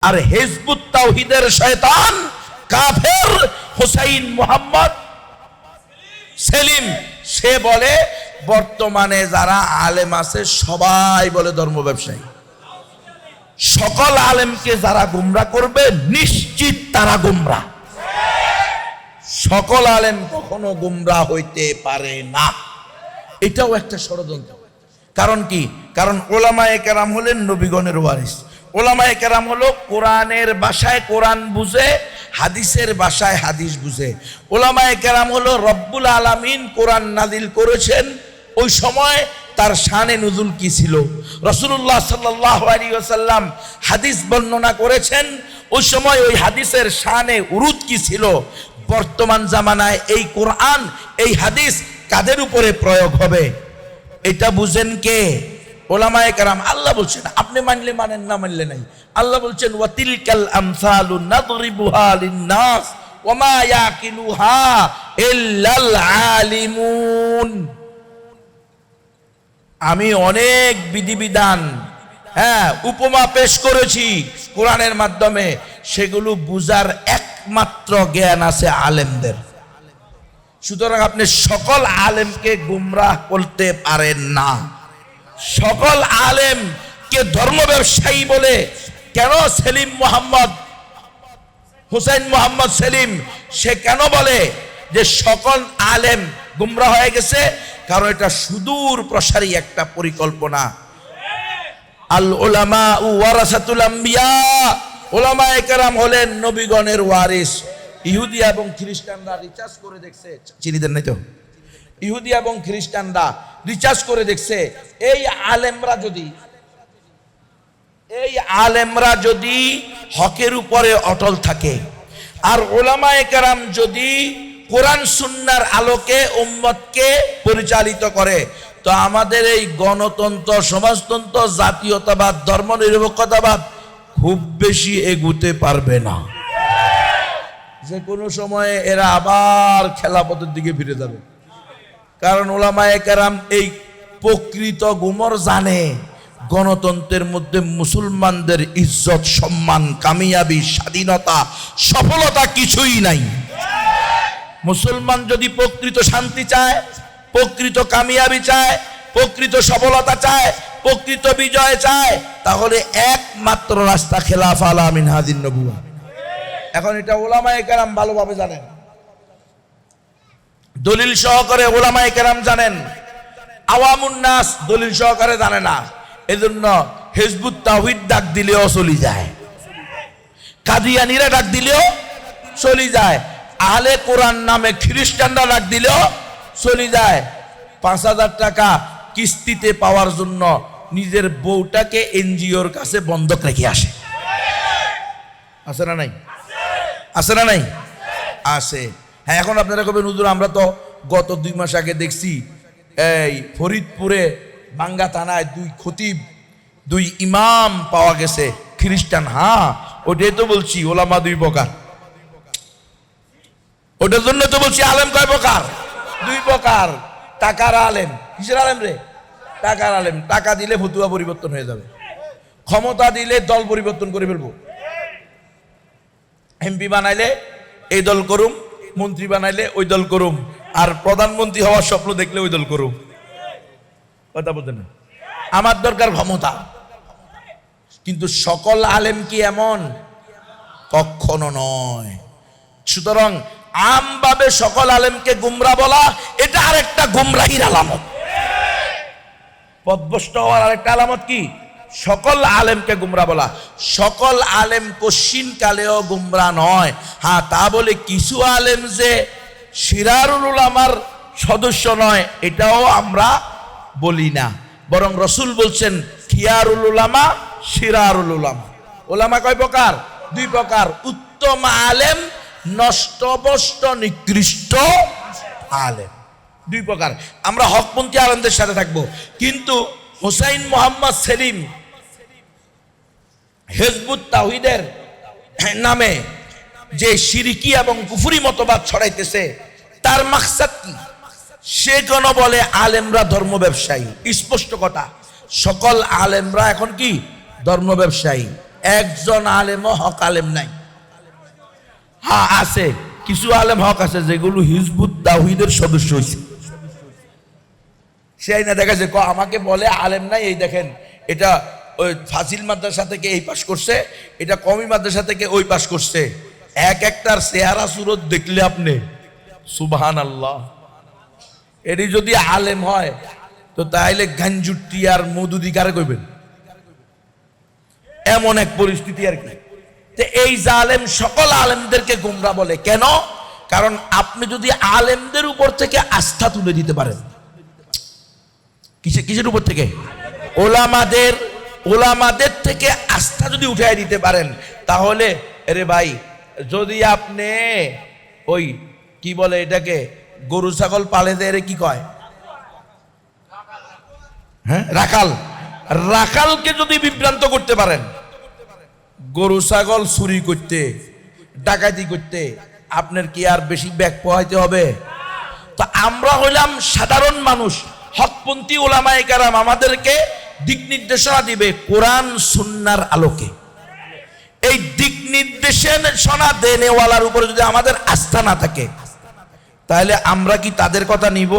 আর Hizb ut তাওহীদের শয়তান কাফের হুসাইন মুহাম্মদ সেলিম, সে বলে বর্তমানে যারা আলেম আছে সবাই বলে ধর্ম ব্যবসায়ী। সকল আলেমকে যারা গুমরা করবে নিশ্চিত তারা গুমরা। সকল আলেম কখনো গুমরা হইতে পারে না, এটাও একটা ষড়যন্ত্র। কারণ কি? কারণ ওলামায়ে কেরাম হলেন নবীগণের ওয়ারিস। ওলামায়ে কেরাম হলো কোরআনের ভাষায় কোরআন বুঝে, হাদিসের ভাষায় হাদিস বুঝে। ওলামায়ে কেরাম হলো রব্বুল আলামিন কোরআন নাজিল করেছেন, ওই সময় তার শানে নুজুল কি ছিল, রাসূলুল্লাহ সাল্লাল্লাহু আলাইহি ওয়াসাল্লাম হাদিস বর্ণনা করেছেন, ওই সময় ওই হাদিসের শানে উরুদ কি ছিল। বর্তমান জামানায় এই কোরআন এই হাদিস কাদের উপরে প্রয়োগ হবে এটা বুঝেন কে? ওলামায়ে কেরাম। আল্লাহ বলছেন, আপনি মানলে মানেন, না মানলে নাই। আল্লাহ বলছেন ওয়াতিলকাল আমসালু নাদরিবুহা লিন-নাস ওয়া মা ইয়াকিলুহা ইল্লাল আলিমুন। আমি অনেক বিধিবিধান, উপমা পেশ করেছি কোরআনের মাধ্যমে, সেগুলো বুঝার একমাত্র জ্ঞান আছে আলেমদের। সুতরাং আপনি সকল আলেমকে গুমরাহ করতে পারেন না। সকল আলেমকে ধর্ম ব্যবসায়ী বলে কেন সেলিম মোহাম্মদ, হুসাইন মোহাম্মদ সেলিম, সে কেন বলে যে সকল আলেম গুমরাহ হয়ে গেছে? কারণ এটা সুদূর প্রসারী একটা পরিকল্পনা। আল উলামা ওয়ারাসাতুল আম্বিয়া, ওলামায়ে কেরাম হলেন নবীগণের ওয়ারিস। ইহুদি এবং খ্রিস্টানরা রিসার্চ করে দেখছে, চিনি দেন নাই তো, ইহুদি এবং খ্রিস্টানরা রিসার্চ করে দেখছে এই আলেমরা যদি হকের উপরে অটল থাকে আর ওলামায়ে কেরাম যদি কোরআন সুন্নাহর আলোকে উম্মতকে পরিচালিত করে, তো আমাদের এই গণতন্ত্র, সমাজতন্ত্র, জাতীয়তাবাদ, ধর্মনিরপেক্ষতাবাদ খুব বেশি এগুতে পারবে না। যে কোনো সময়ে এরা আবার খেলাপথের দিকে ফিরে যাবে। কারণ ওলামায়ে কেরাম এই প্রকৃত গুমর জানে গণতন্ত্রের মধ্যে মুসলমানদের ইজ্জত, সম্মান, কামিয়াবি, স্বাধীনতা, সফলতা কিছুই নাই। মুসলমান যদি প্রকৃত শান্তি চায়, প্রকৃত কামিয়াবি চায়, প্রকৃত সফলতা চায়, প্রকৃত বিজয় চায়, তাহলে একমাত্র রাস্তা খেলাফা আলা মিনহাজিন নবুওয়া। এখন এটা ওলামায়ে কেরাম ভালোভাবে জানেন, দলিল সহকারে ওলামায়ে কেরাম জানেন, আওয়ামুন নাস দলিল সহকারে জানে না। এজন্য হিজবুত তাওহীদ ডাক দিলেও চলি যায়, কাদিয়ানীরা ডাক দিলেও চলি যায়, আহলে কোরআন নামে খ্রিস্টানরা ডাক দিলেও চলি যায়। ৫,০০০ টাকা কিস্তিতে পাওয়ার জন্য নিজের বউটাকে এনজিওর কাছে বন্ধক রেখে আসে। আছে না নাই? আছে না নাই? আছে। হ্যাঁ, এখন আপনারা কবেন হুজুর আমরা তো গত 2 মাস আগে দেখছি এই ফরিদপুরে বাঙ্গা থানায় 2 খতিব, 2 ইমাম পাওয়া গেছে খ্রিস্টান। হ্যাঁ, ওটাই তো বলছি ওলামা 2 প্রকার। ওটার জন্য তো বলছি আলেম কয় প্রকার? 2 প্রকার। টাকার আলেম। কিসের আলেম রে? টাকার আলেম। টাকা দিলে ফতুয়া পরিবর্তন হয়ে যাবে, ক্ষমতা দিলে দল পরিবর্তন করে ফেলবো। এমপি বানাইলে এই দল করুম, মন্ত্রী বানাইলে ওই দল করুম, আর প্রধানমন্ত্রী হওয়ার স্বপ্ন দেখলে ওই দল করুম। কথা বলতে না, আমার দরকার ক্ষমতা। কিন্তু সকল আলেম কি এমন? কখনো নয়। সুতরাং আমভাবে সকল আলেমকে গুমরা বলা, এটা আরেকটা গুমরাহির আলামত। পথভ্রষ্ট হওয়ার আরেকটা আলামত কি? সকল আলেমকে গুমরা বলা। সকল আলেম কশিন কালেও গুমরা নয়। হ্যাঁ, তা বলে কিছু আলেম যে শিরারুল উলামার সদস্য নয়, এটাও আমরা বলি না। বরং রসুল বলছেন খিয়ারুল উলামা, শিরারুল উলামা। উলামা কয় প্রকার? 2 প্রকার। উত্তম আলেম, নষ্টভ্রষ্ট নিকৃষ্ট আলেম, 2 প্রকার। আমরা হকপন্থী আলেমদের সাথে থাকবো। কিন্তু হুসাইন মোহাম্মদ সেলিম হিজবুত তাওহীদের নামে যে শিরকি এবং কুফরি মতবাদ ছড়াইতেছে, তার মাকসাদ কি? সে কেন বলে আলেমরা ধর্ম ব্যবসায়ী? স্পষ্ট কথা, সকল আলেমরা এখন কি ধর্ম ব্যবসায়ী। একজন আলেমও হক আলেম নাই। হ্যাঁ আছে, কিছু আলেম হক আছে যেগুলো হিজবুত তাওহীদের সদস্য হয়েছে। সেই না দেখা যায় আমাকে বলে আলেম নাই, এই দেখেন এটা ওই ফাজিল মাদ্রাসা থেকে এই পাশ করছে, এটা কমি মাদ্রাসা থেকে ওই পাশ করছে। এক একটার চেহারা সুরত দেখলে আপনি সুবহানাল্লাহ। এটি যদি আলেম হয় তো তাইলে গাঞ্জুটি আর মধুদি কারে কইবেন, এমন এক পরিস্থিতি আর কি। তো এই জালেম সকল আলেমদেরকে গোমরা বলে কেন? কারণ আপনি যদি আলেমদের উপর থেকে আস্থা তুলে দিতে পারেন, কিসের উপর থেকে? ওলামাদের থেকে আস্থা যদি উঠাই দিতে পারেন, তাহলে আরে ভাই যদি আপনি ওই কি বলে এটাকে গরু ছাগল পালে দেয় কি কয়, হ্যাঁ রাখালকে যদি বিভ্রান্ত করতে পারেন গরু ছাগল চুরি করতে ডাকাতি করতে, আপনার কি আর বেশি ব্যাগ পোহাইতে হবে? তো আমরা হইলাম সাধারণ মানুষ, হকপন্থী ওলামায়ে কেরাম আমাদেরকে দিক নির্দেশনা দিবে কোরআন সুন্নাহর আলোকে। এই দিক নির্দেশনা দেনেওয়ালার উপরে যদি আমাদের আস্থা না থাকে, তাহলে আমরা কি তাদের কথা নিব?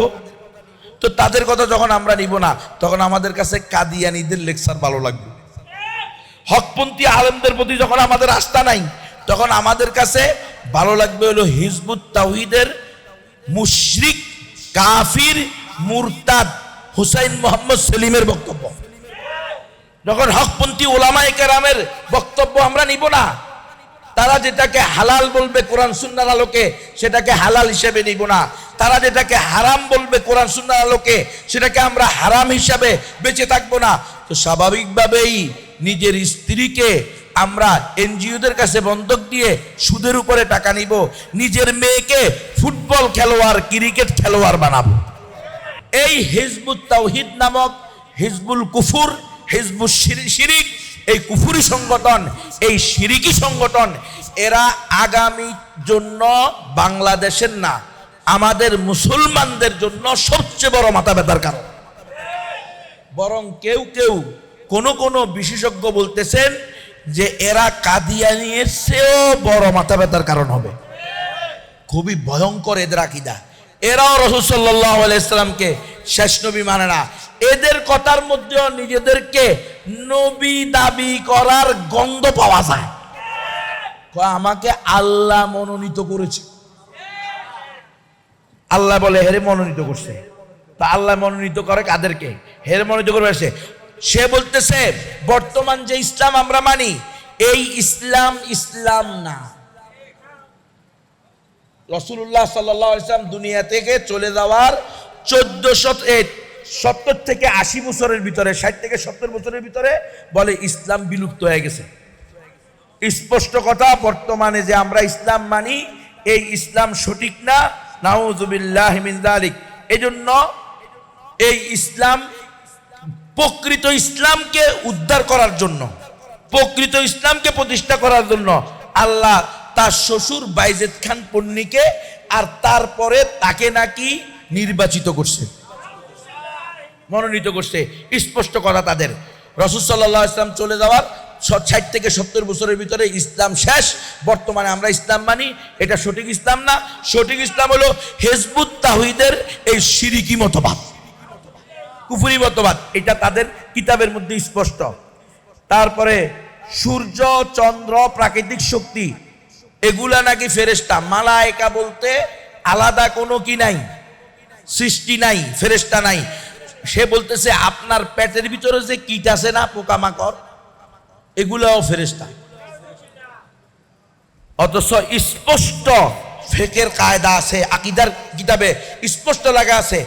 তো তাদের কথা যখন আমরা নিব না, তখন আমাদের কাছে কাদিয়ানীদের লেকচার ভালো লাগবে। হকপন্থী আলেমদের প্রতি যখন আমাদের আস্থা নাই, তখন আমাদের কাছে ভালো লাগবে হলো হিজবুত তাওহীদের মুশরিক কাফির মুরতাদ হুসাইন মোহাম্মদ সেলিমের বক্তব্য। যখন হকপন্থী ওলামায়ে কেরামের বক্তব্য আমরা নিব না, তারা যেটাকে হালাল বলবে কোরআন সুন্নাহর আলোকে সেটাকে হালাল হিসেবে নিব না, তারা যেটাকে হারাম বলবে কোরআন সুন্নাহর আলোকে সেটাকে আমরা হারাম হিসাবে বেঁচে থাকবো না। তো স্বাভাবিকভাবেই নিজের স্ত্রীকে আমরা এনজিওদের কাছে বন্ধক দিয়ে সুদের উপরে টাকা নিব, নিজের মেয়েকে ফুটবল খেলোয়াড় ক্রিকেট খেলোয়াড় বানাবো। এই হিজবুত তাওহীদ নামক হিজবুল কুফুর, হিজবুল শিরিক, এই কুফুরি সংগঠন, এই শিরিকি সংগঠন, এরা আগামী জন্য বাংলাদেশের না আমাদের মুসলমানদের জন্য সবচেয়ে বড় মাথা ব্যথার কারণ। বরং কেউ কোন বিশেষজ্ঞ বলতেছেন যে এরা কাদিয়ানীর চেয়েও বড় মাথা ব্যথার কারণ হবে। খুবই ভয়ঙ্কর এদের আকীদা। এরাও রাসূল সাল্লাল্লাহু আলাইহি সাল্লামকে শেষ নবী মানে না। এদের কথার মধ্যেও নিজেদেরকে নবী দাবি করার গন্ধ পাওয়া যায়। আমাকে আল্লাহ মনোনীত করেছে, আল্লাহ বলে হেরে মনোনীত করছে। তা আল্লাহ মনোনীত করে কাদেরকে? হেরে মনোনীত করবে সে বলতেছে বর্তমান যে ইসলাম আমরা মানি এই ইসলাম না। রাসূলুল্লাহ সাল্লাল্লাহু আলাইহি ওয়াসাল্লাম দুনিয়া থেকে চলে যাওয়ার 1470 থেকে 80 বছরের ভিতরে, 60 থেকে 70 বছরের ভিতরে বলে ইসলাম বিলুপ্ত হয়ে গেছে। স্পষ্ট কথা, বর্তমানে যে আমরা ইসলাম মানি এই ইসলাম সঠিক না, নাউযুবিল্লাহি মিন যালিক। এজন্য এই ইসলাম, প্রকৃত ইসলামকে উদ্ধার করার জন্য, প্রকৃত ইসলামকে প্রতিষ্ঠা করার জন্য আল্লাহ তার শ্বশুর বাইজিদ খান পন্নীকে আর তারপরে তাকে নাকি নির্বাচিত করছে, মনোনীত করছে। স্পষ্ট কথা তাদের। রাসূল সাল্লাল্লাহু আলাইহি ওয়াসাল্লাম চলে যাওয়ার 60 থেকে 70 বছরের ভিতরে ইসলাম শেষ। বর্তমানে আমরা ইসলাম মানি, এটা সঠিক ইসলাম না। সঠিক ইসলাম হলো হিজবুত তাওহীদের এই শিরিকি মতবাদ, কুফরি মতবাদ। এটা তাদের কিতাবের মধ্যে স্পষ্ট। তারপরে সূর্য চন্দ্র প্রাকৃতিক শক্তি এগুলা নাকি ফেরেশতা। মালায়েকা বলতে আলাদা কোনো কি নাই, সৃষ্টি নাই, ফেরেশতা নাই। সে বলতেছে আপনার পেটের ভিতরে যে কীট আছে না, পোকামাকড়, এগুলাও ফেরেশতা। অথচ স্পষ্ট ফিকহের কায়দা আছে, আকীদার কিতাবে স্পষ্ট লেখা আছে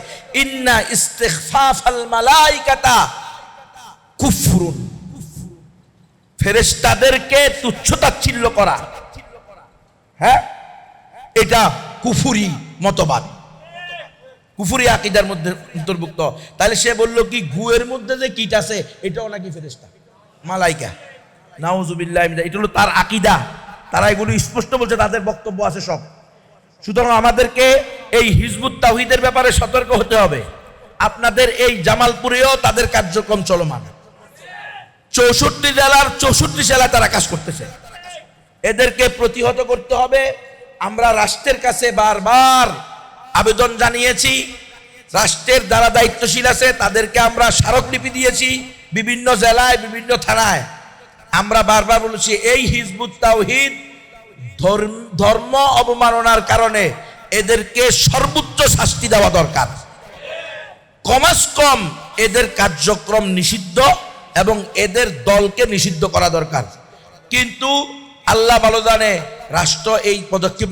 ইন্না ইস্তিগফাফাল মালাইকাতা কুফরুন। ফেরেশতাদেরকে তুচ্ছ-তাচ্ছিল্য করা, হ্যাঁ, এটা কুফরি মতবাদ, কুফরি আকীদার মধ্যে অন্তর্ভুক্ত। তাহলে সে বলল কি গুয়ের মধ্যে যে কীট আছে এটাও নাকি ফেরেশতা, মালাইকা। নাউযুবিল্লাহি মিন, এটা হলো তার আকীদা। তারা এগুলো স্পষ্ট বলছে, তাদের বক্তব্য আছে সব। সুতরাং আমাদেরকে এই হিজবুত তাওহীদের ব্যাপারে সতর্ক হতে হবে। আপনাদের এই জামালপুরেও তাদের কার্যক্রম চলমান, 64 জেলার 64 জেলায় তারা কাজ করতেছে। এদেরকে প্রতিহত করতে হবে। আমরা রাষ্ট্রের কাছে বারবার আবেদন জানিয়েছি, রাষ্ট্রের যারা দায়িত্বশীল আছে তাদেরকে আমরা স্মারকলিপি দিয়েছি, বিভিন্ন জেলায় বিভিন্ন থানায় আমরা বারবার বলেছি এই হিজবুত তাওহীদ ধর্ম অবমাননার কারণে এদেরকে সর্বোচ্চ শাস্তি দেওয়া দরকার। কমাস কম এদের কার্যক্রম নিষিদ্ধ এবং এদের দলকে নিষিদ্ধ করা দরকার। কিন্তু আল্লাহ ভালো জানে রাষ্ট্র এই পদক্ষেপ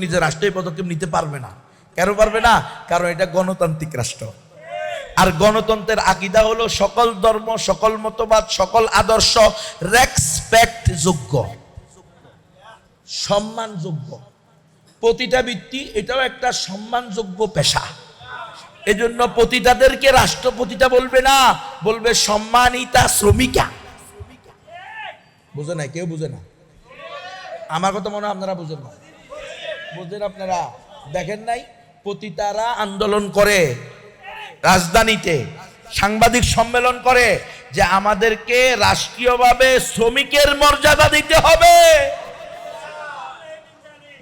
নিতে পারবে না। কেন পারবে না? কারণ এটা গণতান্ত্রিক রাষ্ট্র, আর গণতন্ত্রের আকীদা হলো সকল ধর্ম, সকল মতবাদ, সকল আদর্শ রেসপেক্ট যোগ্য, সম্মানযোগ্য। প্রতিটা ব্যক্তি এটাও একটা সম্মানযোগ্য পেশা। এজন্য পতিতাদেরকে রাষ্ট্রপতিটা বলবে না, বলবে সম্মানিতা শ্রমিকা। বুঝে না? কেউ বুঝে না? আমার কথা মনে হয় আপনারা বুঝেন না। বুঝেন আপনারা? দেখেন নাই পতিতারা আন্দোলন করে, রাজধানীতে সাংবাদিক সম্মেলন করে যে আমাদেরকে রাষ্ট্রীয়ভাবে শ্রমিকের মর্যাদা দিতে হবে।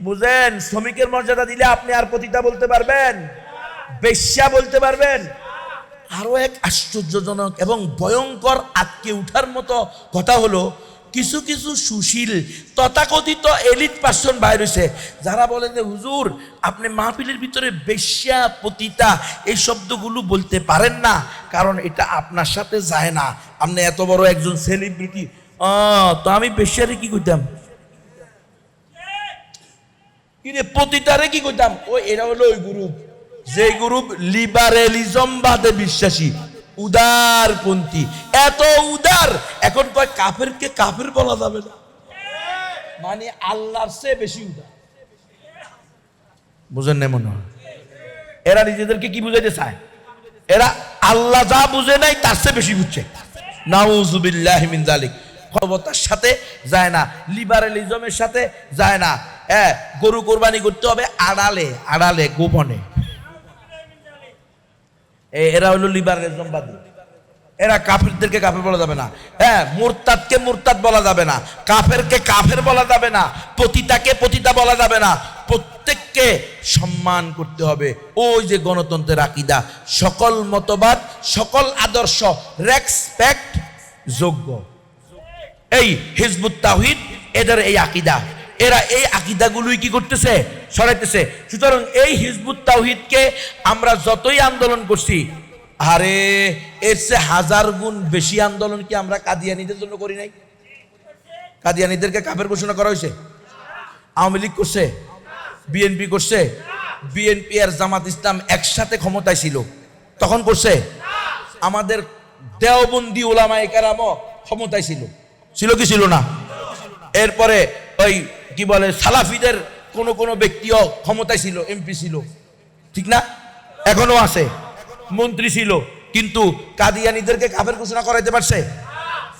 বুঝেন? শ্রমিকের মর্যাদা দিলে আপনি আর পতিতা বলতে পারবেন, বেশ্যা বলতে পারবেন? আরো এক আশ্চর্যজনক এবং ভয়ঙ্কর আটকে উঠার মতো কথা হলো, কিছু কিছু সুশীল তথাকথিত এলিট পার্সন বাইর হয়েছে যারা বলেন যে হুজুর আপনি মাহফিলের ভিতরে বেশ্যা পতিতা এই শব্দগুলো বলতে পারেন না, কারণ এটা আপনার সাথে যায় না। আপনি এত বড় একজন সেলিব্রিটি, তো আমি বেশ্যারে কি কইতাম, কিরে পতিতারে কি কইতাম? এরা হলো ওই গ্রুপ, যে গ্রুপ লিবারেলিজম বাদে বিশ্বাসী, উদারপন্থী। এত উদার, এখন কয় কাফেরকে কাফের বলা যাবে না, মানে আল্লাহর চেয়ে বেশি উদার। বুঝেন না মনে হয়? এরা নিজেদেরকে কি বুঝাইতে চায়? এরা আল্লাহ যা বুঝে নাই তার চেয়ে বেশি বুঝছে। নাউজুবিল্লাহি মিন যালিক। ক্ষমতার সাথে যায় না, লিবারেলিজমের সাথে যায় না। গরু কোরবানি করতে হবে আড়ালে আড়ালে, গোপনে। এরা হলো লিবারেলিজমবাদী। এরা কাফেরদেরকে কাফের বলা যাবে না, মুরতাদকে মুরতাদ বলা যাবে না, কাফেরকে কাফের বলা যাবে না, পতিতাকে পতিতা বলা যাবে না। প্রত্যেককে সম্মান করতে হবে। ওই যে গণতন্ত্রের আকীদা, সকল মতবাদ, সকল আদর্শ রেসপেক্ট যোগ্য। এই হিজবুত তাওহীদ এদের এই আকীদা, এরা এই আকীদাগুলোই কি করতেছে? সরাইতেছে। সুতরাং এই হিজবুত তাওহীদকে আমরা যতই আন্দোলন করছি, আরে এর চেয়ে 1000 গুণ বেশি আন্দোলন কি আমরা কাদিয়ানীদের জন্য করি নাই? কাদিয়ানীদেরকে কাফের ঘোষণা করা হয়েছে? আওয়ামী লীগ করছে, বিএনপি করছে। বিএনপি আর জামাত ইসলাম একসাথে ক্ষমতায় ছিল, তখন করছে? আমাদের দেওবন্দি উলামায়ে কেরামও ক্ষমতায় ছিল, ছিল কি ছিল না? এরপরে ওই কি বলে সালাফিদের কোন ব্যক্তিও ক্ষমতায় ছিল, এমপি ছিল, ঠিক না? এখনো আছে, মন্ত্রী ছিল। কিন্তু কাদিয়ানীদেরকে কাফের ঘোষণা করাইতে পারছে?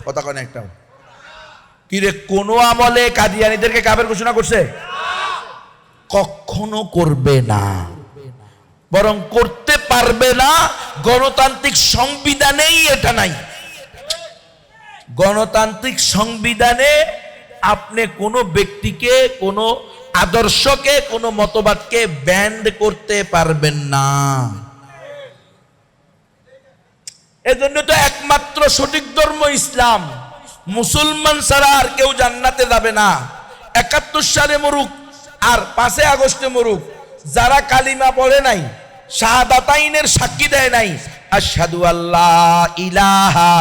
কথা কয় না একটাও। কি রে, কোন আমলে কাদিয়ানীদেরকে কাফের ঘোষণা করছে? কখনো করবে না, বরং করতে পারবে না। গণতান্ত্রিক সংবিধানেই এটা নাই। গণতান্ত্রিক সংবিধানে আপনি কোনো ব্যক্তিকে, কোনো আদর্শকে, কোনো মতবাদকে ব্যান্ড করতে পারবেন না। এজন্য তো একমাত্র সঠিক ধর্ম ইসলাম। মুসলমান ছাড়া আর কেউ জান্নাতে যাবে না। 71 সালে মরুক আর 5 আগস্টে মরুক, যারা কালিমা পড়ে নাই, শাহাদাতাইনের সাক্ষী দেয় নাই, আশহাদু আল্লাহ ইলাহা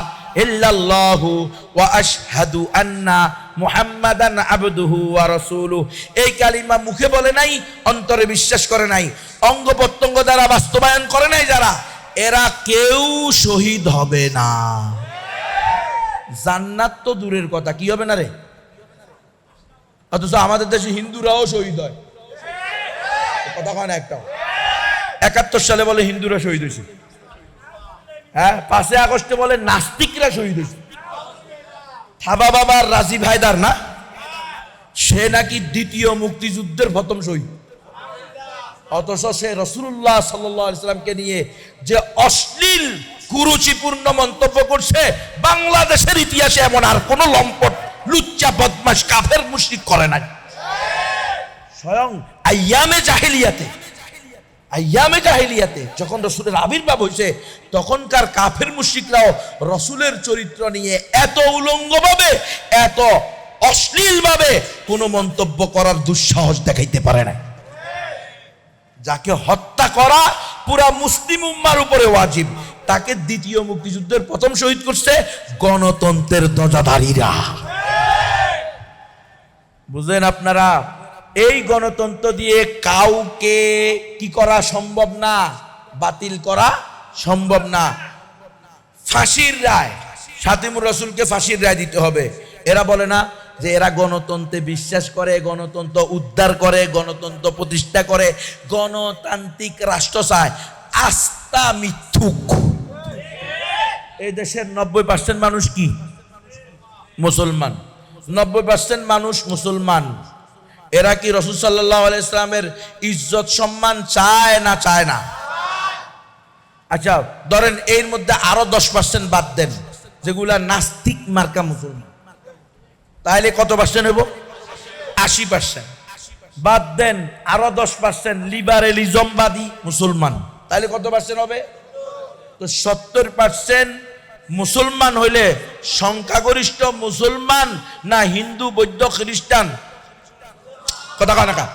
ইল্লাল্লাহু ওয়া আশহাদু আন্না মুহাম্মাদান আবদুহু ওয়া রাসূলুহু, এই কালিমা মুখে বলে নাই, অন্তরে বিশ্বাস করে নাই, অঙ্গ প্রত্যঙ্গ দ্বারা বাস্তবায়ন করে নাই যারা, এরা কেউ শহীদ হবে না। জান্নাত তো দূরের কথা, কি হবে না রে? অথচ আমাদের দেশে হিন্দুরাও শহীদ হয়, কথা কয় না একটাও। 71 সালে বলে হিন্দুরা শহীদ হয়েছে, 5 আগস্টে বলে নাস্তিকরা শহীদ হয়েছে। থাবা বাবার রাজীব হায়দার না, সে নাকি দ্বিতীয় মুক্তিযুদ্ধের প্রথম শহীদ। অথচ সে রাসূলুল্লাহ সাল্লাল্লাহু আলাইহি সাল্লামকে নিয়ে যে অশ্লীল কুরুচিপূর্ণ মন্তব্য করছে, বাংলাদেশের ইতিহাসে এমন আর কোন লম্পট লুচ্চা বদমাশ কাফের মুশরিক করে নাই। স্বয়ং আইয়ামে জাহেলিয়াতে যখন রসুলের আবির্ভাব হয়েছে, তখনকার কাফের মুশরিকরাও রসুলের চরিত্র নিয়ে এত উলঙ্গভাবে, এত অশ্লীলভাবে কোনো মন্তব্য করার দুঃসাহস দেখাইতে পারে না। যাকে হত্যা করা পুরা মুসলিম উম্মার উপরে ওয়াজিব, তাকে দ্বিতীয় মুক্তিযুদ্ধের প্রথম শহীদ করছে গণতন্ত্রের ধ্বজাধারীরা। বুঝলেন আপনারা? এই গণতন্ত্র দিয়ে কাউকে কি করা সম্ভব না, বাতিল করা সম্ভব না। ফাঁসির রায়, শাতিমুর রসুলকে ফাঁসির রায় দিতে হবে। এরা বলে না যে এরা গণতন্ত্রে বিশ্বাস করে, গণতন্ত্র উদ্ধার করে, গণতন্ত্র প্রতিষ্ঠা করে, গণতান্ত্রিক রাষ্ট্র চায়। আস্থা মিথ্যুক। এই দেশের 90% মানুষ কি? মুসলমান। 90% মানুষ মুসলমান। এরা কি রাসূল সাল্লাল্লাহু আলাইহি ওয়াসাল্লামের ইজ্জত সম্মান চায় না চায় না? আচ্ছা ধরেন এর মধ্যে আরো 10% বাদ দেন, যেগুলা নাস্তিক মার্কা মুসলমান, তাহলে কত পার্সেন্ট হইব? 80%। বাদ দেন আরো 10% লিবারেলিজমবাদী মুসলমান, তাহলে কত পার্সেন্ট হবে? তো 70% মুসলমান হইলে সংখ্যাগরিষ্ঠ মুসলমান না হিন্দু, বৌদ্ধ, খ্রিস্টান? কথা কানাকা।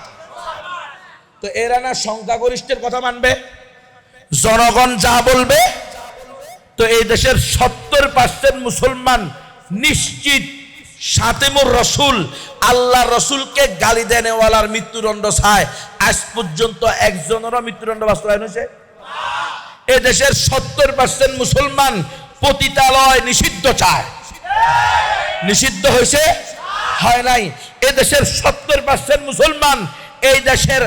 তো এরা না সংখ্যাগরিষ্ঠের কথা মানবে, জনগণ যা বলবে। তো এই দেশের 70% মুসলমান নিশ্চিত শাতিমুর রসুল, আল্লাহ রসুলকে গালি দেনেওয়ালার মৃত্যুদণ্ড চায়। আজ পর্যন্ত একজনেরও মৃত্যুদণ্ড বাস্তবায়ন হয়েছে? এ দেশের 70% মুসলমান পতিতালয় নিষিদ্ধ চায়। নিষিদ্ধ হয়েছে? হয় নাই। এ দেশের 70% মুসলমান এই দেশের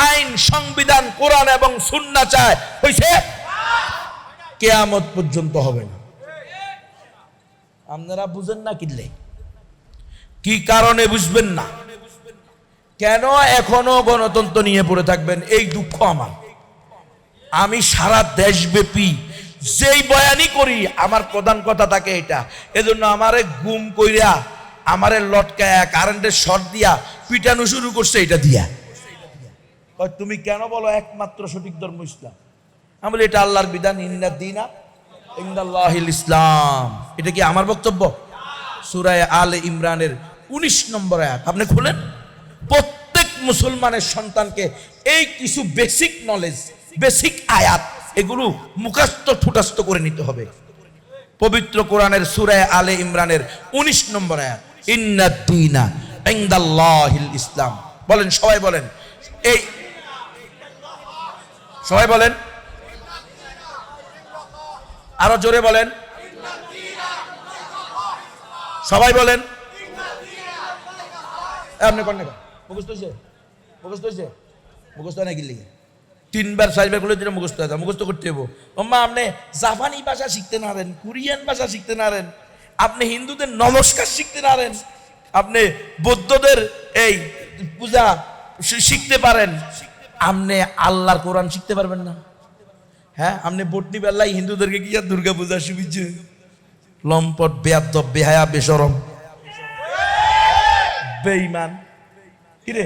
আইন, সংবিধান, কোরআন এবং সুন্নাহ চায়। হয়েছে? কিয়ামত পর্যন্ত হবে না। আপনারা বুঝেন না কিনলে কি কারণে বুঝবেন না? কেন এখনো গণতন্ত্র নিয়ে পড়ে থাকবেন? এই দুঃখ আমার। আমি সারা দেশব্যাপী যেই বয়ানই করি, আমার প্রধান কথা থাকে এটা। এজন্য আমারে গুম কইরা, আমারে লটকায়া, কারেন্টের শর্ট দিয়া পিটানো শুরু করছে এটা দিয়া। তুমি কেন বলো একমাত্র সঠিক ধর্ম ইসলাম? আমি বলি এটা আল্লাহর বিধান, ইন্না দীনা ইনদাল্লাহিল ইসলাম। এটা কি আমার বক্তব্য? সূরা আলে ইমরানের 19 নম্বর আয়াত আপনি খুলেন। প্রত্যেক মুসলমানের সন্তানকে এই কিছু বেসিক নলেজ, বেসিক আয়াত, এগুলো মুখস্থ ঠুটাস্থ করে নিতে হবে। পবিত্র কোরআনের সূরা আলে ইমরানের 19 নম্বর আয়াত, ইন্নাদ দীনা ইনদাল্লাহিল ইসলাম। বলেন, সবাই বলেন, এই সবাই বলেন, আরো জোরে বলেন, সবাই বলেন। আপনি কোন না মুখস্থ হয়েছে? মুখস্থ হয়েছে? মুখস্থ হয় না কি লিখে? 3বার 4বার করলে যেটা মুখস্থ হয়, মুখস্থ করতে হবো। ওম্মা আপনি জাপানি ভাষা শিখতে নারেন, কোরিয়ান ভাষা শিখতে নারেন, আপনি হিন্দুদের নমস্কার শিখতে নারেন, আপনি বৌদ্ধদের এই পূজা শিখতে পারেন, আপনি আল্লাহর কোরআন শিখতে পারবেন না? হ্যাঁ, আপনি বটনি বেলায় হিন্দুদেরকে কি আর দুর্গা পূজা শিখছে? লম্পট, বেয়াদব, বেহায়া, বেশরম, বেঈমান। কিরে,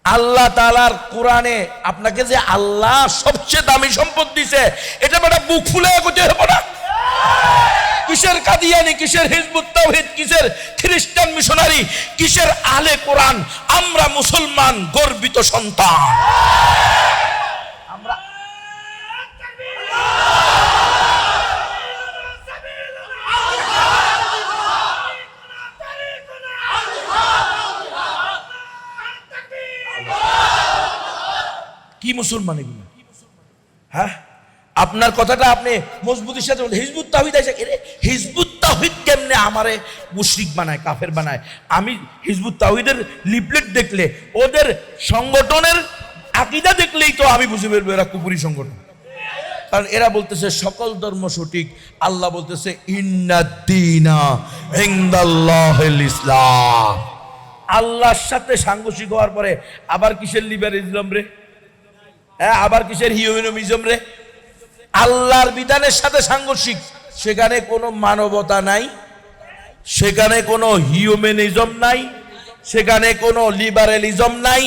আল্লাহ তাআলার কোরআনে আপনাকে যে আল্লাহ সবচেয়ে দামি সম্পদ দিছে, এটা বেটা বুক ফুলে করতে হবে না? কিসের কাদিয়ানি, কিসের হিজবুত তাওহীদ, কিসের খ্রিস্টান মিশনারি, কিসের আলে কোরআন? আমরা মুসলমান গর্বিত সন্তান। আমরা কি মুসলমান এগুলো? হ্যাঁ, আপনার কথাটা আপনি মজবুতির সাথে বলেন। হিজবুত তাওহীদ আছে, হিজবুত তাওহীদ কেমনে আমারে মুশরিক বানায়, কাফের বানায়? আমি হিজবুত তাওহীদের লিফলেট দেখলে, ওদের সংগঠনের আকীদা দেখলেই তো আমি বুঝে ফেলবো এরা কুফরি সংগঠন। কারণ এরা বলতেছে সকল ধর্ম সঠিক, আল্লাহ বলতেছে ইন্নাদ দীনা ইনদাল্লাহিল ইসলাম। আল্লাহর সাথে সাংঘর্ষিক হওয়ার পরে আবার কিসের লিবারেলিজম রে? হ্যাঁ, আবার কিসের হিউম্যানিজম রে? আল্লাহর বিধানের সাথে সাংঘর্ষিক। সেখানে কোনো মানবতা নাই, সেখানে কোনো হিউম্যানিজম নাই, সেখানে কোনো লিবারেলিজম নাই,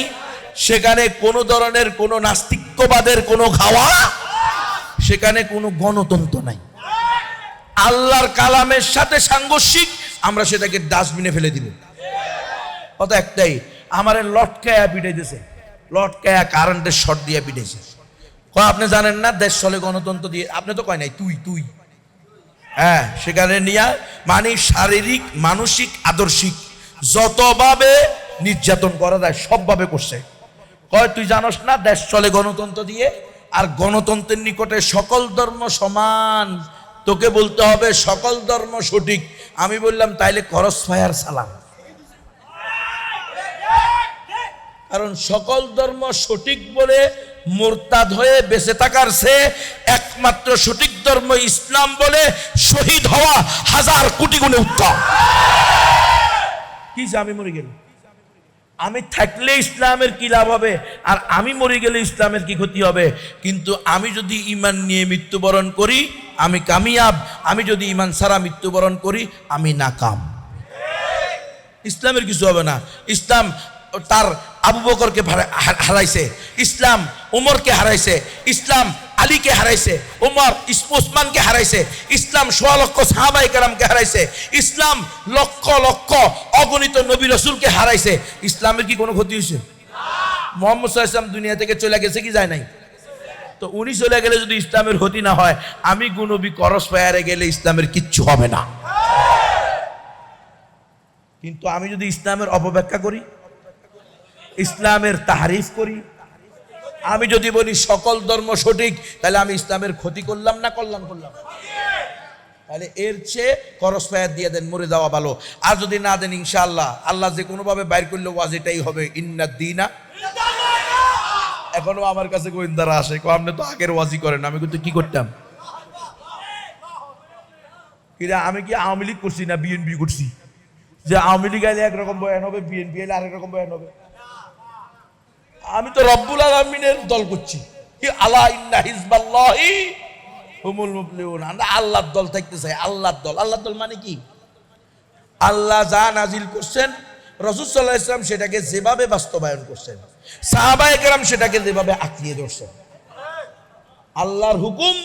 সেখানে কোনো ধরনের কোনো নাস্তিক্যবাদের কোনো খাওয়া, সেখানে কোনো গণতন্ত্র নাই। আল্লাহর কালামের সাথে সাংঘর্ষিক, আমরা সেটাকে ডাস্টবিনে ফেলে দিব। কথা একটাই, আমারে লটকায়া পিটাইতেছে, লটকায়া কারেন্টের শর্ট দিয়ে পিটাইছে। আপনি জানেন না দেশ চলে গণতন্ত্র দিয়ে? আপনি তো কয় নাই তুই। হ্যাঁ, সেখানে নিয়ে মানে শারীরিক, মানসিক, আদর্শিক যতভাবে নির্যাতন করা যায় সবভাবে করছে। কয় তুই জানোস না দেশ চলে গণতন্ত্র দিয়ে, আর গণতন্ত্রের নিকটে সকল ধর্ম সমান, তোকে বলতে হবে সকল ধর্ম সঠিক। আমি বললাম তাইলে ক্রস ফায়ার সালাম, কারণ সকল ধর্ম সঠিক বলে মুরতাদ হয়ে বেঁচে থাকার সে একমাত্র সঠিক ধর্ম ইসলাম বলে শহীদ হওয়া হাজার কোটি গুণে উত্তম। কি আমি মরে গেল, আমি থাকলে ইসলামের কি লাভ হবে, আর আমি মরে গেলে ইসলামের কি ক্ষতি হবে? কিন্তু আমি যদি ঈমান নিয়ে মৃত্যুবরণ করি আমি কামিয়াব, আমি যদি ঈমান ছাড়া মৃত্যুবরণ করি আমি নাকাম। ইসলামের কিছু হবে না। ইসলাম তার আবু বকরকে হারাইছে, ইসলাম উমরকে হারাইছে, ইসলাম আলীকে হারাইছে, উমর উসমানকে হারাইছে, ইসলাম সোয়া লক্ষ সাহাবায়ে কেরামকে হারাইছে, ইসলাম লক্ষ লক্ষ অগণিত নবী রাসূলকে হারাইছে। ইসলামের কি কোনো ক্ষতি হয়েছে? মুহাম্মদ সাল্লাল্লাহু আলাইহি ওয়াসাল্লাম দুনিয়া থেকে চলে গেছে কি যায় নাই? তো উনি চলে গেলে যদি ইসলামের ক্ষতি না হয়, আমি নবী ক্রস ফায়ারে গেলে ইসলামের কিচ্ছু হবে না। কিন্তু আমি যদি ইসলামের অপব্যাখ্যা করি, ইসলামের তাহরিফ করি, আমি যদি বলি সকল ধর্ম সঠিক, তাহলে আমি ইসলামের ক্ষতি করলাম না কল্যাণ করলাম? তাহলে এর চেয়ে ক্রস ফায়ার দিয়ে দেন, মরে যাওয়া ভালো। আর যদি না দেন ইনশাআল্লাহ আল্লাহ যে কোনোভাবে বাইর করলে ওয়াজ এটাই হবে, ইন্নাদ দীনা। এখনো আমার কাছে গোয়েন্দারা আসে, আপনি তো আগের ওয়াজই করেন। আমি কিন্তু কি করতাম, আমি কি আওয়ামী লীগ করছি না বিএনপি করছি? যে আওয়ামী লীগ আইলে একরকম বয়ান হবে, বিএনপি আইলে আরেক রকম বয়ান হবে। আমি তো রব্বুল আলামিনের দল করছি, কি আলা ইন্না হিজবাল্লাহি হুমুল মুফলিহুন। আমরা আল্লাহর দল থাকতে চাই। আল্লাহর দল, আল্লাহর দল মানে কি? আল্লাহ যা নাজিল করছেন, রাসূল সাল্লাল্লাহু আলাইহি ওয়াসাল্লাম সেটাকে যেভাবে বাস্তবায়ন করছেন, সাহাবায়ে কেরাম সেটাকে যেভাবে আঁকড়িয়ে ধরছেন। আল্লাহর হুকুম,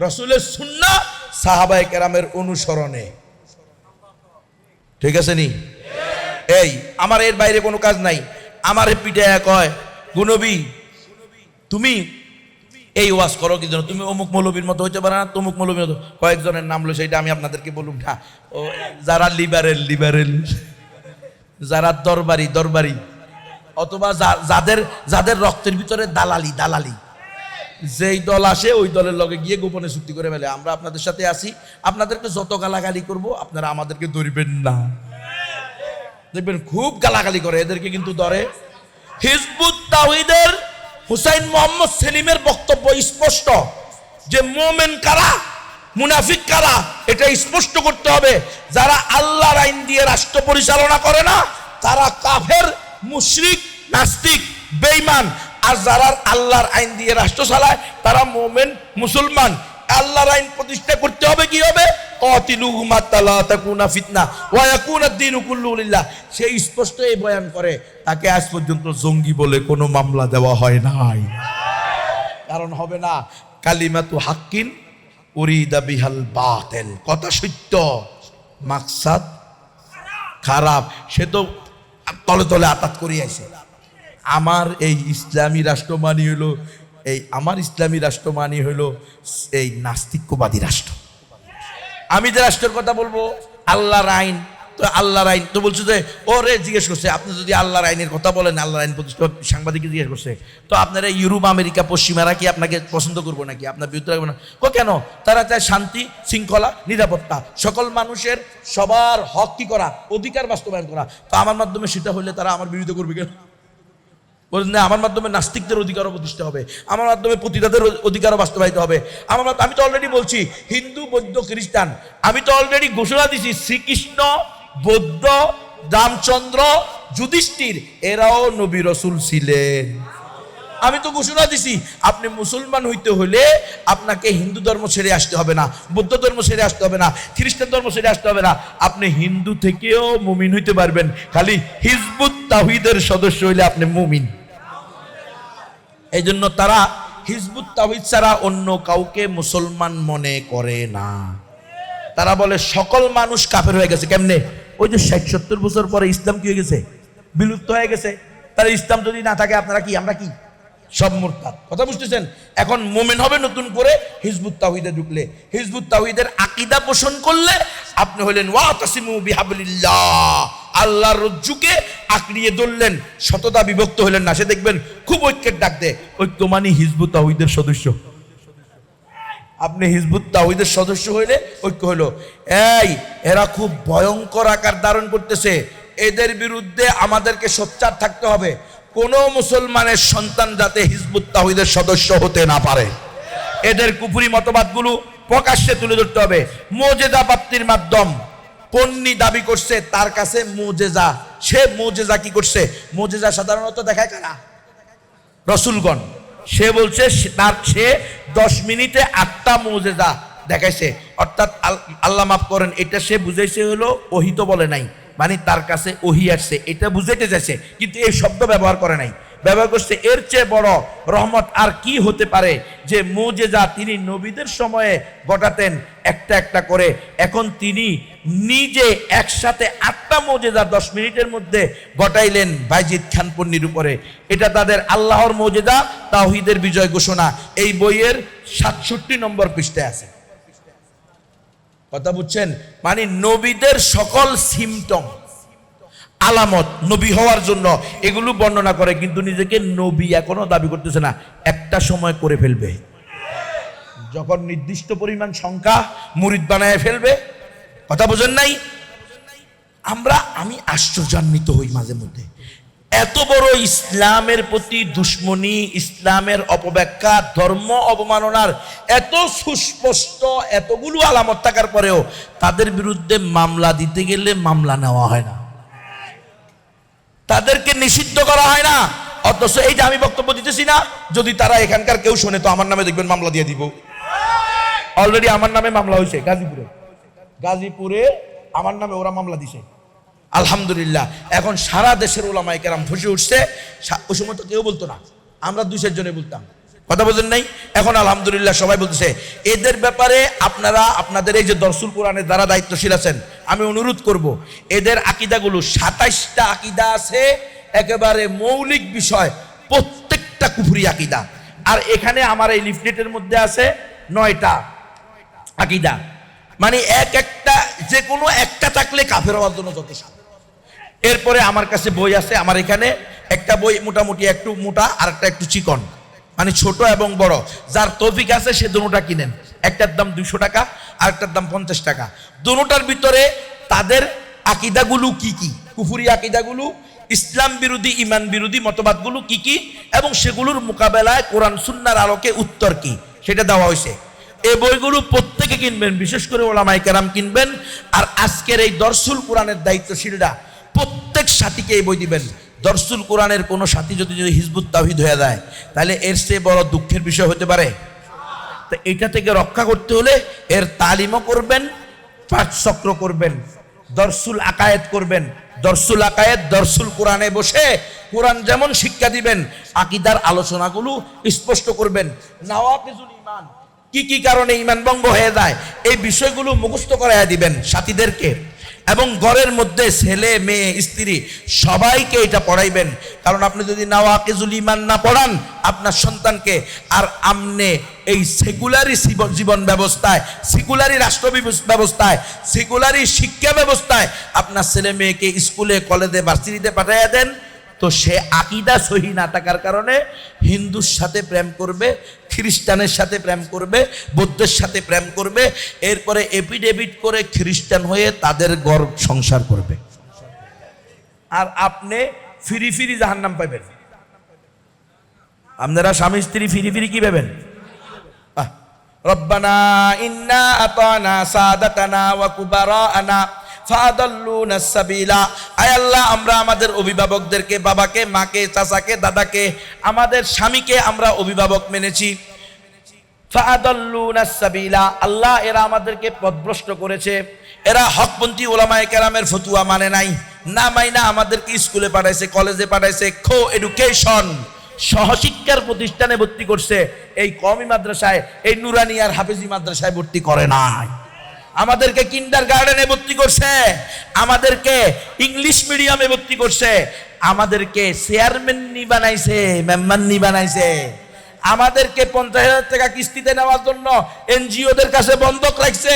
রাসূলের সুন্নাহ, সাহাবায়ে কেরামের অনুসরণে। ঠিক আছে নি? এই আমার এর বাইরে কোনো কাজ নাই। আমার পিঠায় কয় গুনবী তুমি এই ওয়াজ করো কি জন্য? তুমি অমুক মৌলবীর মতো হইতে পারে না, তমুক মৌলবীর মতো। কয়েকজনের নাম লো, সেটা আমি আপনাদেরকে বলুন না। ও যারা লিবারেল, যারা দরবারি, অথবা যাদের রক্তের ভিতরে দালালি, যেই দল আসে ওই দলের লগে গিয়ে গোপনে চুক্তি করে ফেলে, আমরা আপনাদের সাথে আছি, আপনাদেরকে যত গালাগালি করব আপনারা আমাদেরকে ধরবেন না। দেখবেন খুব গালাগালি করে, এদেরকে কিন্তু ধরে। হিজবুত তাওহীদের হুসাইন মোহাম্মদ সেলিমের বক্তব্য স্পষ্ট যে মুমিন কারা, মুনাফিক কারা, এটা স্পষ্ট করতে হবে। যারা আল্লাহর আইন দিয়ে রাষ্ট্র পরিচালনা করে না তারা কাফের, মুশরিক, নাস্তিক, বেঈমান। আর যারা আল্লাহর আইন দিয়ে রাষ্ট্র চালায় তারা মুমিন, মুসলমান। আল্লাহর আইন প্রতিষ্ঠা করতে হবে, কি হবে? কাতিলুহুম হাত্তা লা তাকুনা ফিতনা ওয়া ইয়াকুনা দ্বীনু কুল্লুহু লিল্লাহ। সে স্পষ্ট এই বয়ান করে, তাকে আজ পর্যন্ত জঙ্গি বলে কোনো মামলা দেওয়া হয় নাই। কারণ হবে না, কালিমাতু হাক্কিন উরিদা বিহাল বাতিল। কথা সত্য, মাকসাদ খারাপ। সে তো তলে তলে আতাত করি আইছে। আমার এই ইসলামী রাষ্ট্র মানি হলো, আমার ইসলামী রাষ্ট্র মানি হলো এই নাস্তিক্যবাদী রাষ্ট্র। আমি যে রাষ্ট্রের কথা বলবো আল্লাহর আইন, তো আল্লাহর আইন তো বলছে যে ওরে জিজ্ঞেস করছে, আপনি যদি আল্লাহর আইনের কথা বলেন, আল্লাহর আইন প্রতিষ্ঠা, সাংবাদিককে জিজ্ঞেস করছে, তো আপনারা ইউরোপ, আমেরিকা, পশ্চিমারা কি আপনাকে পছন্দ করবো নাকি? আপনার বিরুদ্ধে রাখবে না? কেন? তারা চায় শান্তি, শৃঙ্খলা, নিরাপত্তা, সকল মানুষের সবার হক কি করা, অধিকার বাস্তবায়ন করা। তো আমার মাধ্যমে সেটা হলে তারা আমার বিরুদ্ধে করবে কেন? বলেন না, আমার মাধ্যমে নাস্তিকদের অধিকারও প্রতিষ্ঠা হবে, আমার মাধ্যমে পতিতাদের অধিকারও বাস্তবায়িত হবে। আমি তো অলরেডি বলছি হিন্দু, বৌদ্ধ, খ্রিস্টান, আমি তো অলরেডি ঘোষণা দিছি শ্রীকৃষ্ণ, বৌদ্ধ, রামচন্দ্র, যুধিষ্ঠির এরাও নবী রাসূল ছিলেন। আমি তো ঘোষণা দিছি আপনি মুসলমান হইতে হলে আপনাকে হিন্দু ধর্ম ছেড়ে আসতে হবে না, বৌদ্ধ ধর্ম ছেড়ে আসতে হবে না, খ্রিস্টান ধর্ম ছেড়ে আসতে হবে না, আপনি হিন্দু থেকেও মুমিন হইতে পারবেন, খালি হিজবুত তাওহীদের সদস্য হইলে আপনি মুমিন। এই জন্য তারা হিজবুত তাওহীদ ছাড়া অন্য কাউকে মুসলমান মনে করে না। তারা বলে সকল মানুষ কাফের হয়ে গেছে। কেমনে? ওই যে 60-70 বছর পরে ইসলাম কি হয়ে গেছে? বিলুপ্ত হয়ে গেছে। তাহলে ইসলাম যদি না থাকে আপনারা কি, আমরা কি সব মুরতাদ? কথা বুঝতেছেন? এখন মুমিন হবে নতুন করে হিজবুত তাওহীদে ঢুকলে, হিজবুত তাওহীদের আকীদা পোষণ করলে আপনি হলেন ওয়াতাসিমু বিহাবলিল্লাহ, আল্লাহর রজ্জুকে আঁকড়িয়ে ধরলেন, শততা বিভক্ত হলেন না। সে দেখবেন খুব ঐক্যের ডাক দেয়, ঐক্য মানে হিজবুত তাওহীদের সদস্য। আপনি হিজবুত তাওহীদের সদস্য হইলে ঐক্য হলো। এই এরা খুব ভয়ঙ্কর আকার ধারণ করতেছে, এদের বিরুদ্ধে আমাদেরকে সোচ্চার থাকতে হবে। কোন মুসলমানের সন্তান যাতে হিজবুত তাওহীদের সদস্য হতে না পারে, এদের কুফরি মতবাদগুলো প্রকাশ্যে তুলে ধরতে হবে। মুজিজা প্রাপ্তির মাধ্যম পন্নী দাবি করছে তার কাছে মুজিজা, সে মুজিজা কি করছে? মুজিজা সাধারণত দেখায় কারা? রাসূলগণ। সে বলছে তার সে 10 মিনিটে 8টা মুজিজা দেখাইছে, অর্থাৎ আল্লাহ মাফ করেন, এটা সে বুঝাইছে হলো ওহী তো বলে নাই, মানে তার কাছে ওহী আসছে এটা বুঝাইতে চাইছে, কিন্তু এই শব্দ ব্যবহার করে নাই, ব্যবহার করছে এর চেয়ে বড় রহমত আর কি হতে পারে যে মুজিজা তিনি নবীদের সময়ে ঘটাতেন একটা একটা করে, এখন তিনি নিজে একসাথে 8টা মুজিজা 10 মিনিটের মধ্যে ঘটাইলেন বাইজিদ খান পন্নীর উপরে। এটা তাদের আল্লাহর মুজিজা, তাওহীদের বিজয় ঘোষণা, এই বইয়ের 67 নম্বর পৃষ্ঠায় আছে। কথা বুঝছেন? মানে নবীদের সকল সিমটম, আলামত নবী হওয়ার জন্য এগুলো বর্ণনা করে, কিন্তু নিজেকে নবী এখনো দাবি করতেছে না। একটা সময় করে ফেলবে, যখন নির্দিষ্ট পরিমাণ সংখ্যা মুরিদ বানায় ফেলবে। কথা বোঝেন নাই? আমি আশ্চর্যান্বিত হই মাঝে মধ্যে, এত বড় ইসলামের প্রতি দুশ্মনী, ইসলামের অপব্যাখ্যা, ধর্ম অবমাননার এত সুস্পষ্ট এতগুলো আলামত থাকার পরেও তাদের বিরুদ্ধে মামলা দিতে গেলে মামলা নেওয়া হয় না, তাদেরকে নিষিদ্ধ করা হয় না। অথচ এই যে আমি বক্তব্য দিতেছি না, যদি তারা এখানকার কেউ শোনে তো আমার নামে দেখবেন মামলা দিয়ে দিব। অলরেডি আমার নামে মামলা হয়েছে গাজীপুরে আমার নামে ওরা মামলা দিছে, আলহামদুলিল্লাহ। এখন সারা দেশের উলামায়ে কেরাম ফুসে উঠছে। ওই সময় তো কেউ বলতো না, আমরা 2-4 জনে বলতাম। কথা বোঝেন নাই? এখন আলহামদুলিল্লাহ সবাই বলতেছে। এদের ব্যাপারে আপনারা আপনাদের এই যে দরসুল কোরআনের দ্বারা দায়িত্বশীল আছেন, আমি অনুরোধ করব এদের আকীদাগুলো 27টা আকীদা আছে, একেবারে মৌলিক বিষয়, প্রত্যেকটা কুফরি আকীদা। আর এখানে আমার এই লিফলেটের মধ্যে আছে 9টা আকীদা, মানে এক একটা যে কোনো একটা থাকলে কাফের হওয়ার জন্য যথেষ্ট। এরপরে আমার কাছে বই আছে, আমার এখানে একটা বই মোটামুটি একটু মোটা আর একটা একটু চিকন, মানে ছোট এবং বড়। যার তৌফিক আছে সে দুটোটা কিনেন, একটার দাম 200 টাকা আর একটার দাম 50 টাকা। দুটোটার ভিতরে তাদের আকীদাগুলো কি কি, কুফরি আকীদাগুলো, ইসলাম বিরোধী ঈমান বিরোধী মতবাদগুলো কি কি, এবং সেগুলোর মোকাবেলায় কোরআন সুন্নাহর আলোকে উত্তর কি, সেটা দেওয়া হয়েছে। এই বইগুলো প্রত্যেকে কিনবেন, বিশেষ করে ওলামায়ে কেরাম কিনবেন। আর আজকের এই দরসুল কোরআনের দায়িত্বশীলরা প্রত্যেক সাথীকে এই বই দিবেন। দরসুল কোরআনের কোনো সাথী যদি হিজবুত তাওহীদ হয়ে যায়, তাহলে এর চেয়ে বড় দুঃখের বিষয় হতে পারে? তো এটা থেকে রক্ষা করতে হলে এর তালিমও করবেন, পাঠচক্র করবেন, দরসুল আকায়েদ করবেন। দরসুল আকায়েদ, দরসুল কোরআনে বসে কোরআন যেমন শিক্ষা দিবেন, আকীদার আলোচনাগুলো স্পষ্ট করবেন। নাওয়াকিজুল ঈমান, কি কি কারণে ঈমান ভঙ্গ হয়ে যায়, এই বিষয়গুলো মুখস্থ করাইয়া দিবেন সাথীদেরকে, এবং ঘরের মধ্যে ছেলে মেয়ে স্ত্রী সবাইকে এটা পড়াইবেন। কারণ আপনি যদি নাওয়াকিজুল ঈমান না পড়ান আপনার সন্তানকে, আর আমনে এই সেকুলারি জীবন ব্যবস্থায়, সেকুলারি রাষ্ট্র ব্যবস্থায়, সেকুলারি শিক্ষা ব্যবস্থায় আপনার ছেলে মেয়েকে স্কুলে কলেজে ভার্সিটিতে পাঠাইয়া দেন, তো সে আকীদা সহি না থাকার কারণে হিন্দুর সাথে প্রেম করবে, খ্রিস্টানের সাথে প্রেম করবে, বৌদ্ধের সাথে প্রেম করবে, এরপরে এপিডেভিট করে খ্রিস্টান হয়ে তাদের ঘর সংসার করবে। আর আপনি ফিরি ফিরি জাহান্নাম পাইবেন। আপনারা স্বামী স্ত্রী ফিরি ফিরি কি পাবেন? রব্বানা ইন্না আতানা সাদাতানা ওয়া কুবারানা ফাদাল্লুনাস সাবিলা। আয় আল্লাহ, আমরা আমাদের অভিভাবকদেরকে, বাবাকে, মাকে, চাচাকে, দাদাকে, আমাদের স্বামীকে আমরা অভিভাবক মেনেছি। ফাদাল্লুনাস সাবিলা, আল্লাহ এরা আমাদেরকে পথভ্রষ্ট করেছে। এরা হকপন্থী ওলামায়ে কেরামের ফতুয়া মানে নাই, না মাইনা আমাদেরকে স্কুলে পাঠাইছে, কলেজে পাঠাইছে, কো এডুকেশন সহশিক্ষার প্রতিষ্ঠানে ভর্তি করছে। এই কওমি মাদ্রাসায়, এই নুরানি আর হাফেজি মাদ্রাসায় ভর্তি করে নাই। আমাদেরকে কিন্ডারগার্টেনে ভর্তি করছে, আমাদেরকে ইংলিশ মিডিয়ামে ভর্তি করছে, আমাদেরকে চেয়ারম্যান নি বানাইছে, মেম্বার নি বানাইছে, আমাদেরকে 50,000 টাকা কিস্তিতে নেওয়ার জন্য এনজিওদের কাছে বন্ধক রাখছে।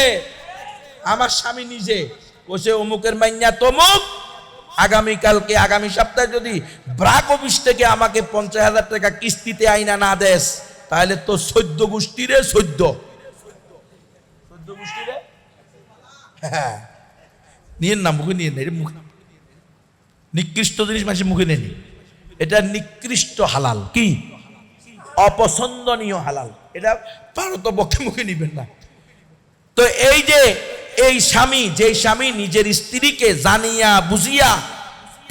আমার স্বামী নিজে বসে অমুকের মাইয়া তমুক, আগামীকালকে, আগামী সপ্তাহে যদি ব্রাক অফিস থেকে আমাকে 50,000 টাকা কিস্তিতে আইনা না দেস, তাহলে তো 14 গোষ্ঠীরে 14 গোষ্ঠীরে হ্যাঁ নিয়েন না, মুখে নিয়ে নেই, মুখে নিকৃষ্ট জিনিস মানুষের মুখে নেই, এটা নিকৃষ্ট হালাল, কি অপছন্দনীয় হালাল, এটা পারতপক্ষে মুখে নিবেন না। তো এই যে এই স্বামী, যে স্বামী নিজের স্ত্রীকে জানিয়া বুঝিয়া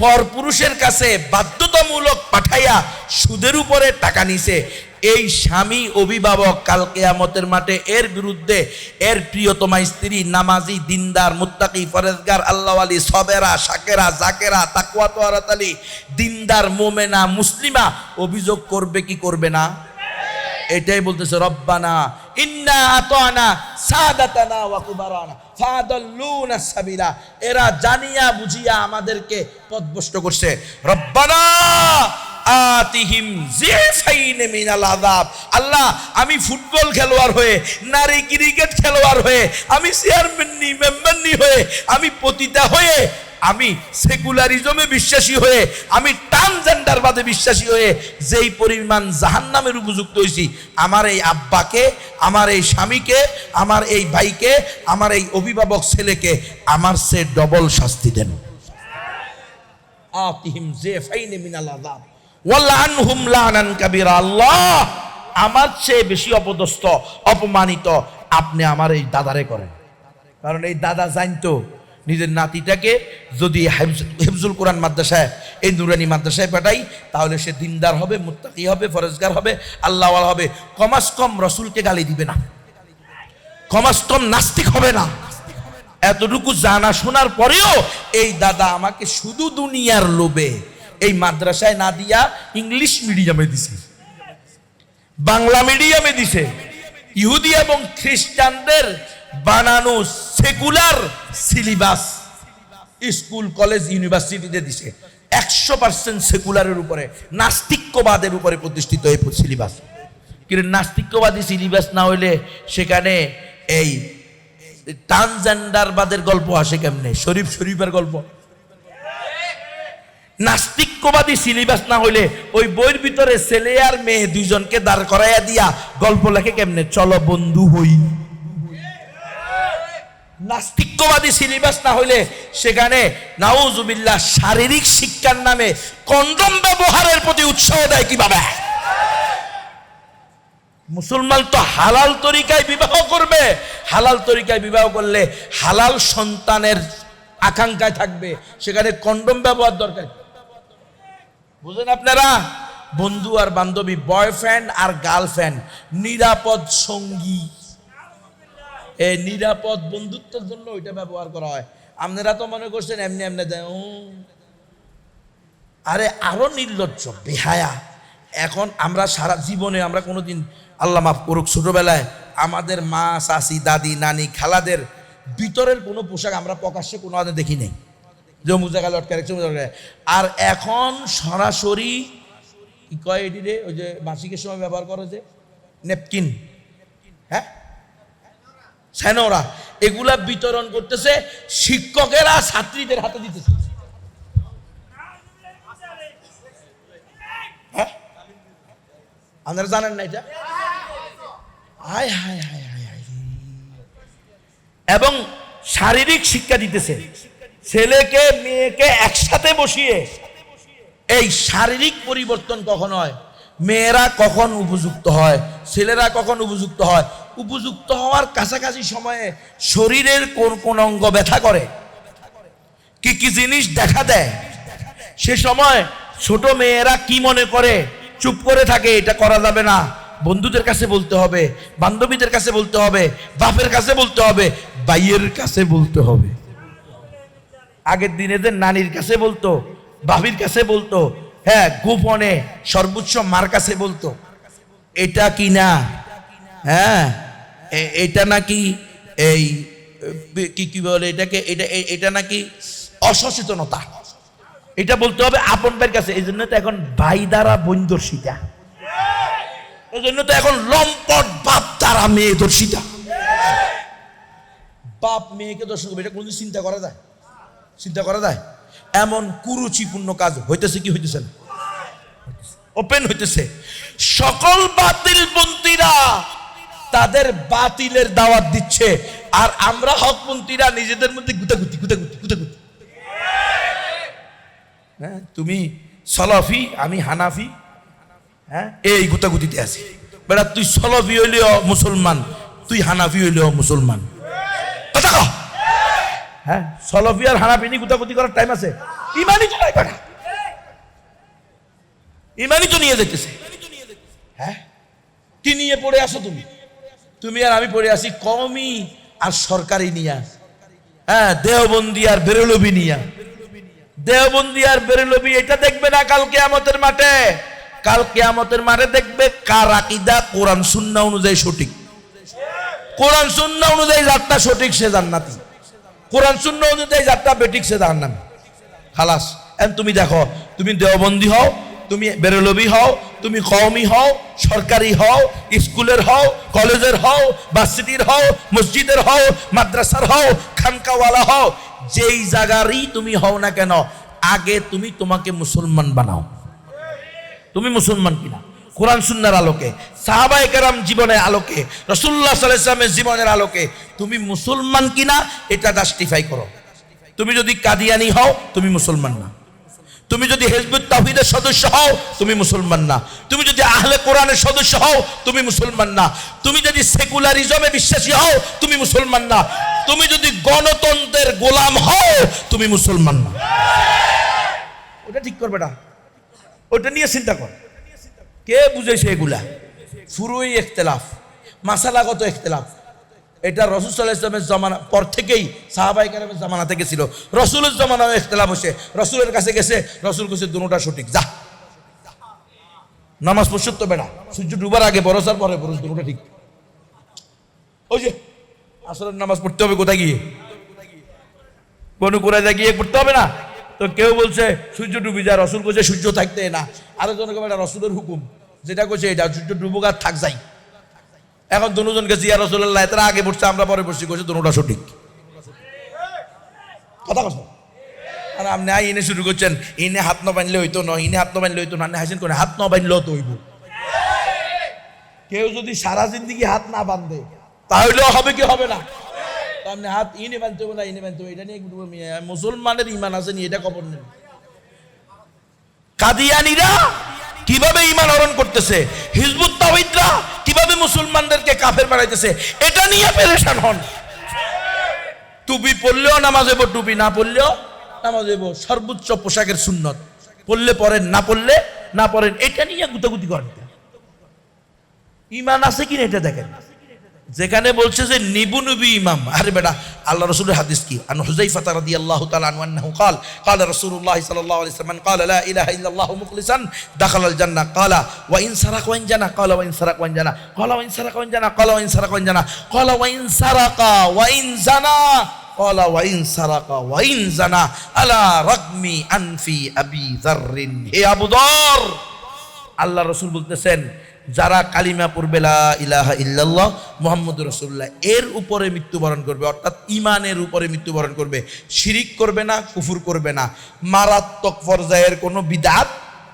পরপুরুষের কাছে বাধ্যতামূলক পাঠাইয়া সুদের উপরে টাকা নিছে, এই স্বামী অভিভাবক কাল কিয়ামতের মাঠে এর বিরুদ্ধে এর প্রিয়তমা স্ত্রী নামাজি, দিনদার, মুত্তাকি, ফরেজগার, আল্লাহওয়ালি, সবেরা, শাকেরা, জাকেরা, তাকওয়া তোয়ারাতালি, দিনদার, মোমেনা, মুসলিমা অভিযোগ করবে কি করবে না? এটাই বলতেছে রব্বানা ইন্না আতানা সাদাতানা ওয়া কুবারানা ফাদাল্লুনাস সাবিলা। এরা জানিয়া বুঝিয়া আমাদেরকে পথভ্রষ্ট করছে। রব্বানা আতিহিম জিফাইন মিনাল আযাব। আল্লাহ, আমি ফুটবল খেলোয়াড় হয়ে, নারী ক্রিকেট খেলোয়াড় হয়ে, আমি চেয়ারম্যান নি, মেম্বার নি হয়ে, আমি পতিতা হয়ে, আমি সেকুলারিজমে বিশ্বাসী হয়ে, আমি ট্রান্সজেন্ডারবাদে বিশ্বাসী হয়ে যেই পরিমাণ জাহান্নামের উপযুক্ত হয়েছি, আমার এই আব্বাকে, আমার এই স্বামীকে, আমার এই ভাইকে, আমার এই অভিভাবক ছেলেকে আমার সে ডবল শাস্তি দেন। আতিহিম জিফাইন মিনাল আযাব ওয়ালআনহুম লানান কাবীরা। আল্লাহ, আমার চেয়ে বেশি অপদস্থ, অপমানিত আপনি আমার এই দাদারে করেন। কারণ এই দাদা জানতো নিজের নাতিটাকে যদি হিফজুল কোরআন মাদ্রাসায়, এই নুরানি মাদ্রাসায় পাঠাই, তাহলে সে দিনদার হবে, মুত্তাকি হবে, ফরজগার হবে, আল্লাহওয়ালা হবে, কমাস কম রসুলকে গালি দিবে না, কমাস কম নাস্তিক হবে না। এতটুকু জানা শোনার পরেও এই দাদা আমাকে শুধু দুনিয়ার লোভে এই মাদ্রাসায় না দিয়া ইংলিশ মিডিয়ামে দিছে, বাংলা মিডিয়ামে দিছে, ইহুদি এবং খ্রিস্টানদের বানানো সেকুলার সিলেবাস স্কুল, কলেজ, ইউনিভার্সিটিতে দিছে। 100% সেকুলারের উপরে, নাস্তিক্যবাদের উপরে প্রতিষ্ঠিত এই সিলেবাস। কিন্তু নাস্তিক্যবাদী সিলেবাস না হইলে সেখানে এই ট্রান্সজেন্ডারবাদের গল্প আসে কেমনে? শরীফের গল্প। নাস্তিক্যবাদী সিলেবাস না হইলে ওই বইয়ের ভিতরে ছেলে আর মেয়ে দুইজনকে দাঁড় করাইয়া দিয়া গল্প লেখে কেমনে? চলো বন্ধু হই। নাস্তিক্যবাদী সিলেবাস না হইলে সেখানে নাউজুবিল্লাহ শারীরিক শিক্ষার নামে কন্ডম ব্যবহারের প্রতি উৎসাহ দেয় কিভাবে? মুসলমান তো হালাল তরিকায় বিবাহ করবে, হালাল তরিকায় বিবাহ করলে হালাল সন্তানের আকাঙ্ক্ষায় থাকবে, সেখানে কন্ডম ব্যবহার দরকার। বুঝেন আপনারা? বন্ধু আর বান্ধবী, বয়ফ্রেন্ড আর গার্লফ্রেন্ড, নিরাপদ সঙ্গী, এই নিরাপদ বন্ধুত্বের জন্য ওইটা ব্যবহার করা হয়। আপনারা তো মনে করছেন এমনি এমনি দেয়, আরে আরো নির্লজ্জ, বেহায়া। এখন আমরা সারা জীবনে আমরা কোনোদিন, আল্লাহ মাফ করুক, ছোটবেলায় আমাদের মা, চাচি, দাদি, নানি, খালাদের ভিতরের কোনো পোশাক আমরা প্রকাশ্যে কোনো আদে দেখি নাই, যে মুজা গালে লটকা রেখেছে, আর এখন সরাসরি কি কয় এটি রে, ওই যে মাসিকের সময় ব্যবহার করে যে নেপকিন, হ্যাঁ, সেনোরা, এগুলা বিতরণ করতেছে, শিক্ষকেরা ছাত্রীদের হাতে দিতেছে। হ্যাঁ, আপনারা জানেন না এটা? হায় হায় হায় হায় হায়। এবং শারীরিক শিক্ষা দিতেছে, ছেলেকে মেয়েকে একসাথে বসিয়ে। এই শারীরিক পরিবর্তন কখন হয়? মেয়েরা কখন উপযুক্ত হয়, ছেলেরা কখন উপযুক্ত হয়? উপযুক্ত হওয়ার কাছাকাছি সময়ে শরীরের কোন কোন অঙ্গ ব্যথা করে, কি কি জিনিস দেখা দেয়। সে সময় ছোট মেয়েরা কি মনে করে, চুপ করে থাকে, এটা করা যাবে না, বন্ধুদের কাছে বলতে হবে, বান্ধবীদের কাছে বলতে হবে, বাপের কাছে বলতে হবে, ভাইয়ের কাছে বলতে হবে। আগের দিনে যে নানির কাছে বলতো, ভাবির কাছে বলতো, হ্যাঁ গোপনে সর্বোচ্চ মার কাছে বলতো। এটা কি না, হ্যাঁ এটা নাকি এই কি কি বলে এটাকে, এটা নাকি অসচেতনতা। এটা বলতে হবে আপন ভাইয়ের কাছে। এই জন্য তো এখন ভাই দ্বারা বোন দর্শিতা, এই জন্য তো এখন লম্পট বাপ দ্বারা মেয়ে দর্শিতা। বাপ মেয়েকে দর্শন করবে, এটা কোনদিন চিন্তা করা যায়? চিন্তা করা যায়? এমন কুরুচিপূর্ণ কাজ হইতেছে কি হইতেছে না, ওপেন হইতেছে। সকল বাতিলপন্থীরা তাদের বাতিলের দাওয়াত দিচ্ছে, আর আমরা হকপন্থীরা নিজেদের মধ্যে গুতাগুতি গুতাগুতি গুতাগুতি। হ্যাঁ, তুমি সলাফি আমি হানাফি, হ্যাঁ এই গুতাগুতিতে আছি। বেটা তুই সলাফি হইলেও মুসলমান, তুই হানাফি হইলেও মুসলমান। কথা কও। হ্যাঁ, সলাফি আর হানাফি নিয়ে গুতাগুতি করার টাইম আছে? ইমানই তো নাই বেটা, ইমানই তো নিয়ে যেতেছে। হ্যাঁ, কি নিয়ে পড়ে আসো তুমি? তুমি আর আমি পড়ে আসি কওমি আর সরকারি নিয়া। হ্যাঁ, দেওবন্দি আর বেরেলভি নিয়া। দেওবন্দি আর বেরেলভি এটা দেখবে না কাল কিয়ামতের মাঠে। কাল কিয়ামতের মাঠে দেখবে কার আকীদা কোরআন সুন্নাহ অনুযায়ী সঠিক। কোরআন সুন্নাহ অনুযায়ী যাত্রা সঠিক, সে জান্নাতি। কোরআন সুন্নাহ অনুযায়ী যাত্রা বেঠিক, সে জাহান্নামী। খালাস। এখন তুমি দেখো, তুমি দেওবন্দি হও, তুমি বেরেলভি হও, তুমি কওমি হও, সরকারি হও, স্কুলের হও, কলেজের হও, ভার্সিটির হও, মসজিদের হও, মাদ্রাসার হও, খানকাওয়ালা হও, যেই জায়গারই তুমি হও না কেন, আগে তুমি তোমাকে মুসলমান বানাও। তুমি মুসলমান কিনা কোরআন সুন্নাহর আলোকে, সাহাবায়ে কেরাম জীবনের আলোকে, রাসূলুল্লাহ সাল্লাল্লাহু আলাইহি ওয়াসাল্লামের জীবনের আলোকে তুমি মুসলমান কিনা এটা জাস্টিফাই করো। তুমি যদি কাদিয়ানি হও, তুমি মুসলমান না। তুমি যদি হিজবুত তাওহীদের সদস্য হও, তুমি মুসলমান না। তুমি যদি আহলে কোরআনের সদস্য হও, তুমি মুসলমান না। তুমি যদি সেকুলারিজমে বিশ্বাসী হও, তুমি মুসলমান না। তুমি যদি গণতন্ত্রের গোলাম হও, তুমি মুসলমান না। ওটা ঠিক করবে না, ওটা নিয়ে চিন্তা কর। কে বুঝেছে এগুলা? পুরোই ইখতিলাফ, মাসালাগত ইখতিলাফ। এটা রাসূল সাল্লাল্লাহু আলাইহি ওয়াসাল্লামের জামানা পর থেকেই সাহাবায়ে কেরামের জামানা থেকে ছিল। রাসূলের জামানায় ইখতিলাফ হয়েছে, রাসূলের কাছে গেছে, রাসূল কইছে দুটোটা সঠিক, যা নামাজ পড়তে হবে না, সূর্য ডুবার আগে বরসার পরে বরস, দুটোটা ঠিক। ওই যে আসরের নামাজ পড়তে হবে কোথায় গিয়ে, কোন কোরায় গিয়ে পড়তে হবে না তো। কেউ বলছে সূর্য ডুবি যায়, রাসূল কইছে সূর্য থাকতে না। আরেকজন কবে এটা রাসূলের হুকুম, যেটা কইছে এটা সূর্য ডুবুক আর থাক যাই। এখন দুজন গেছি ইয়া রাসূলুল্লাহ, তারা আগে পড়ছে আমরা পরে পড়ছি, কইছে দুটোটা সঠিক। কথা কথা। আর আপনি ইনে শুরু করছেন, ইনে হাত না বানলে হইতো না, ইনে হাত না বানলে হইতো না, হাসেন করে হাত না বানলেও তো হইব। কেউ যদি সারা জিন্দেগি হাত না বাঁধে তাহলেও হবে কি হবে না? আপনি হাত ইনে বানতে হবে না, ইনে বানতে হবে, এটা নিয়ে মুসলমানের ইমান আছে নি, এটা খবর নেই। কাদিয়ানীরা কিভাবে ঈমান হরণ করতেছে, হিজবুত তাওহীদরা কিভাবে মুসলমানদেরকে কাফের বানাইতেছে, এটা নিয়ে পেরেশান হন। টুপি পরলেও নামাজ হইব, টুপি না পরলেও নামাজ হইব। সর্বোচ্চ পোশাকের সুন্নত, পরলে পরেন, না পরলে না পরেন, এটা নিয়ে গুতাগুতি করেন। ঈমান আছে কিনা এটা দেখেন। যেখানে বলছে যে নিবুনবী ইমাম, আরে বেটা আল্লাহ রাসূলের হাদিস কি? আন হুযাইফা রাদিয়াল্লাহু তাআলা আনহু আন্নাহু قال قال رسول الله صلى الله عليه وسلم قال لا اله الا الله مخلصا دخل الجنه قال وان سرق وان جنى قال وان سرق وان جنى قال وان سرق وان جنى قال وان سرق وان جنى قال وان سرق وان زنى قال وان سرق وان زنى على رغم انف ابي ذر। হে আবু যর, আল্লাহ রাসূল বলতেছেন যারা কালিমা পড়বে লা ইলাহা ইল্লাল্লাহ মুহাম্মদুর রাসূলুল্লাহ এর উপরে মৃত্যুবরণ করবে, অর্থাৎ ঈমানের উপরে মৃত্যুবরণ করবে, শিরিক করবে না, কুফর করবে না, মারাত্মক পর্যায়ের কোনো বিদআত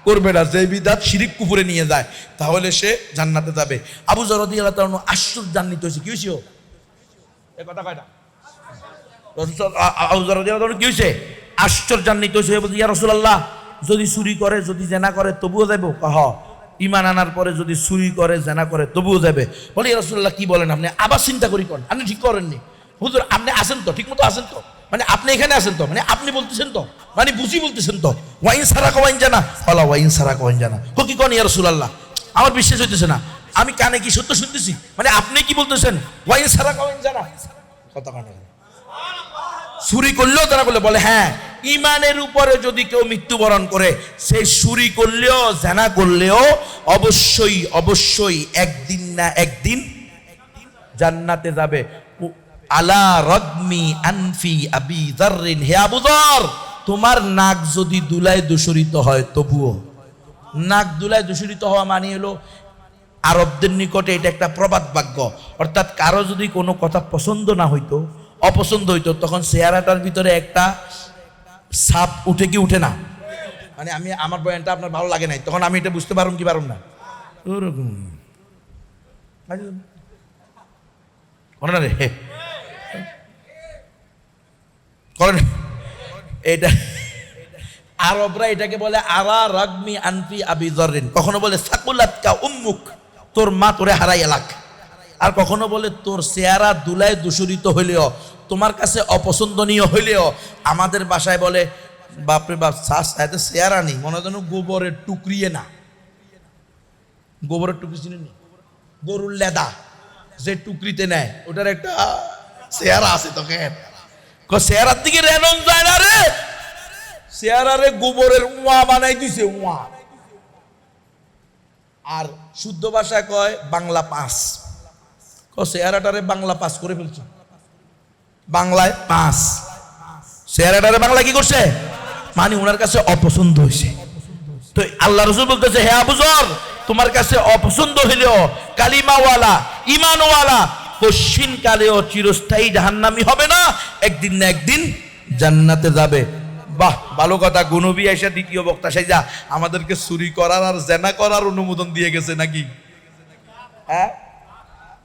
করবে না, যে বিদআত শিরিক কুফরে নিয়ে যায়, তাহলে সে জান্নাতে যাবে। আবু যর রাদিয়াল্লাহু তাআলা আশ্চর্যান্বিত হয়েছে। কি হয়েছে? এই কথা কয়টা আবু যর রাদিয়াল্লাহু তাআলা কি হয়েছে? আশ্চর্যান্বিত হয়েছে। বলছে ইয়া রাসূলুল্লাহ, যদি চুরি করে, যদি জেনা করে তবুও যাবো? কহ ঈমান আনার পরে যদি চুরি করে, জেনা করে তবুও যাবে। বলে ইয়া রাসূলুল্লাহ কি বলেন আপনি? আবার চিন্তা করি কোন আপনি ঠিক করেননি হুজুর, আপনি আছেন তো, ঠিক মতো আছেন তো? মানে আপনি এখানে আছেন তো, মানে আপনি বলতেছেন তো, মানে বুঝি বলতেছেন তো, ওয়াইন সারাকা ওয়াইন জানা, আলা ওয়াইন সারাকা ওয়াইন জানা, কি কোন ইয়া রাসূলুল্লাহ, আমার বিশ্বাস হইতেছে না, আমি কানে কি সত্য শুনতেছি, মানে আপনি কি বলতেছেন ওয়াইন সারাকা ওয়াইন জানা, কথা কানে চুরি করলেও তারা বলে হ্যাঁ, ইমানের উপরে যদি কেউ মৃত্যুবরণ করে, সে চুরি করলেও জানা করলেও অবশ্যই অবশ্যই একদিন না একদিন জান্নাতে যাবে। আলা রগমি আনফি আবি যাররিন, হে আবু যর, তোমার নাক যদি দুলায় দূষিত হয়, তবুও নাক দুলায় দূষিত হওয়া মানে হলো আরবদের নিকটে এটা একটা প্রবাদ বাক্য, অর্থাৎ কারো যদি কোনো কথা পছন্দ না হইতো, অপছন্দ হইতো, তখন চেহারাটার ভিতরে একটা সাপ উঠে কি উঠে না, মানে আমি আমার বয়ানটা আপনার ভালো লাগে নাই, তখন আমি এটা বুঝতে পারুম কি পারুম না, ওরকম রে করেন এটা। আরবরা এটাকে বলে আরা রাগমি আনফি আবি যাররিন, কখনো বলে সাকুলাতকা উম্মুক, তোর মা তোরে হারাই এলাক, আর কখনো বলে তোর চেহারা দুলায় দূষিত হইলেও, তোমার কাছে অপছন্দনীয় হইলেও, আমাদের বাসায় বলে বাপরে বাপ শ্বাস এত চেহারা নেই, মনে যেন গোবরের টুকরিয়ে না, গোবরের টুকরি চিনি, গরুর লেদা যে টুকরিতে নেয়, ওটার একটা চেহারা আছে, তোকে চেহারার দিকে রেনন যায় না রে, চেহারারে গোবরের উয়া বানাই দিছে উয়া। আর শুদ্ধ ভাষায় কয় বাংলা পাস, চেহারাটারে বাংলা পাস করে ফেলছে, বাংলায় পাস, চেহারাটারে বাংলা কি করছে, মানে ওনার কাছে অপছন্দ হয়েছে। তো আল্লাহ রাসূল বলতেছে, হে আবু যর, তোমার কাছে অপছন্দ হইলেও কালিমাওয়ালা ঈমানওয়ালা কশিন কালেও চিরস্থায়ী জাহান্নামী হবে না, একদিন না একদিন জান্নাতে যাবে। বাহ, ভালো কথা। গুনবী আয়েশা দ্বিতীয় বক্তা সাইজা আমাদেরকে চুরি করার আর জেনা করার অনুমোদন দিয়ে গেছে নাকি? হ্যাঁ,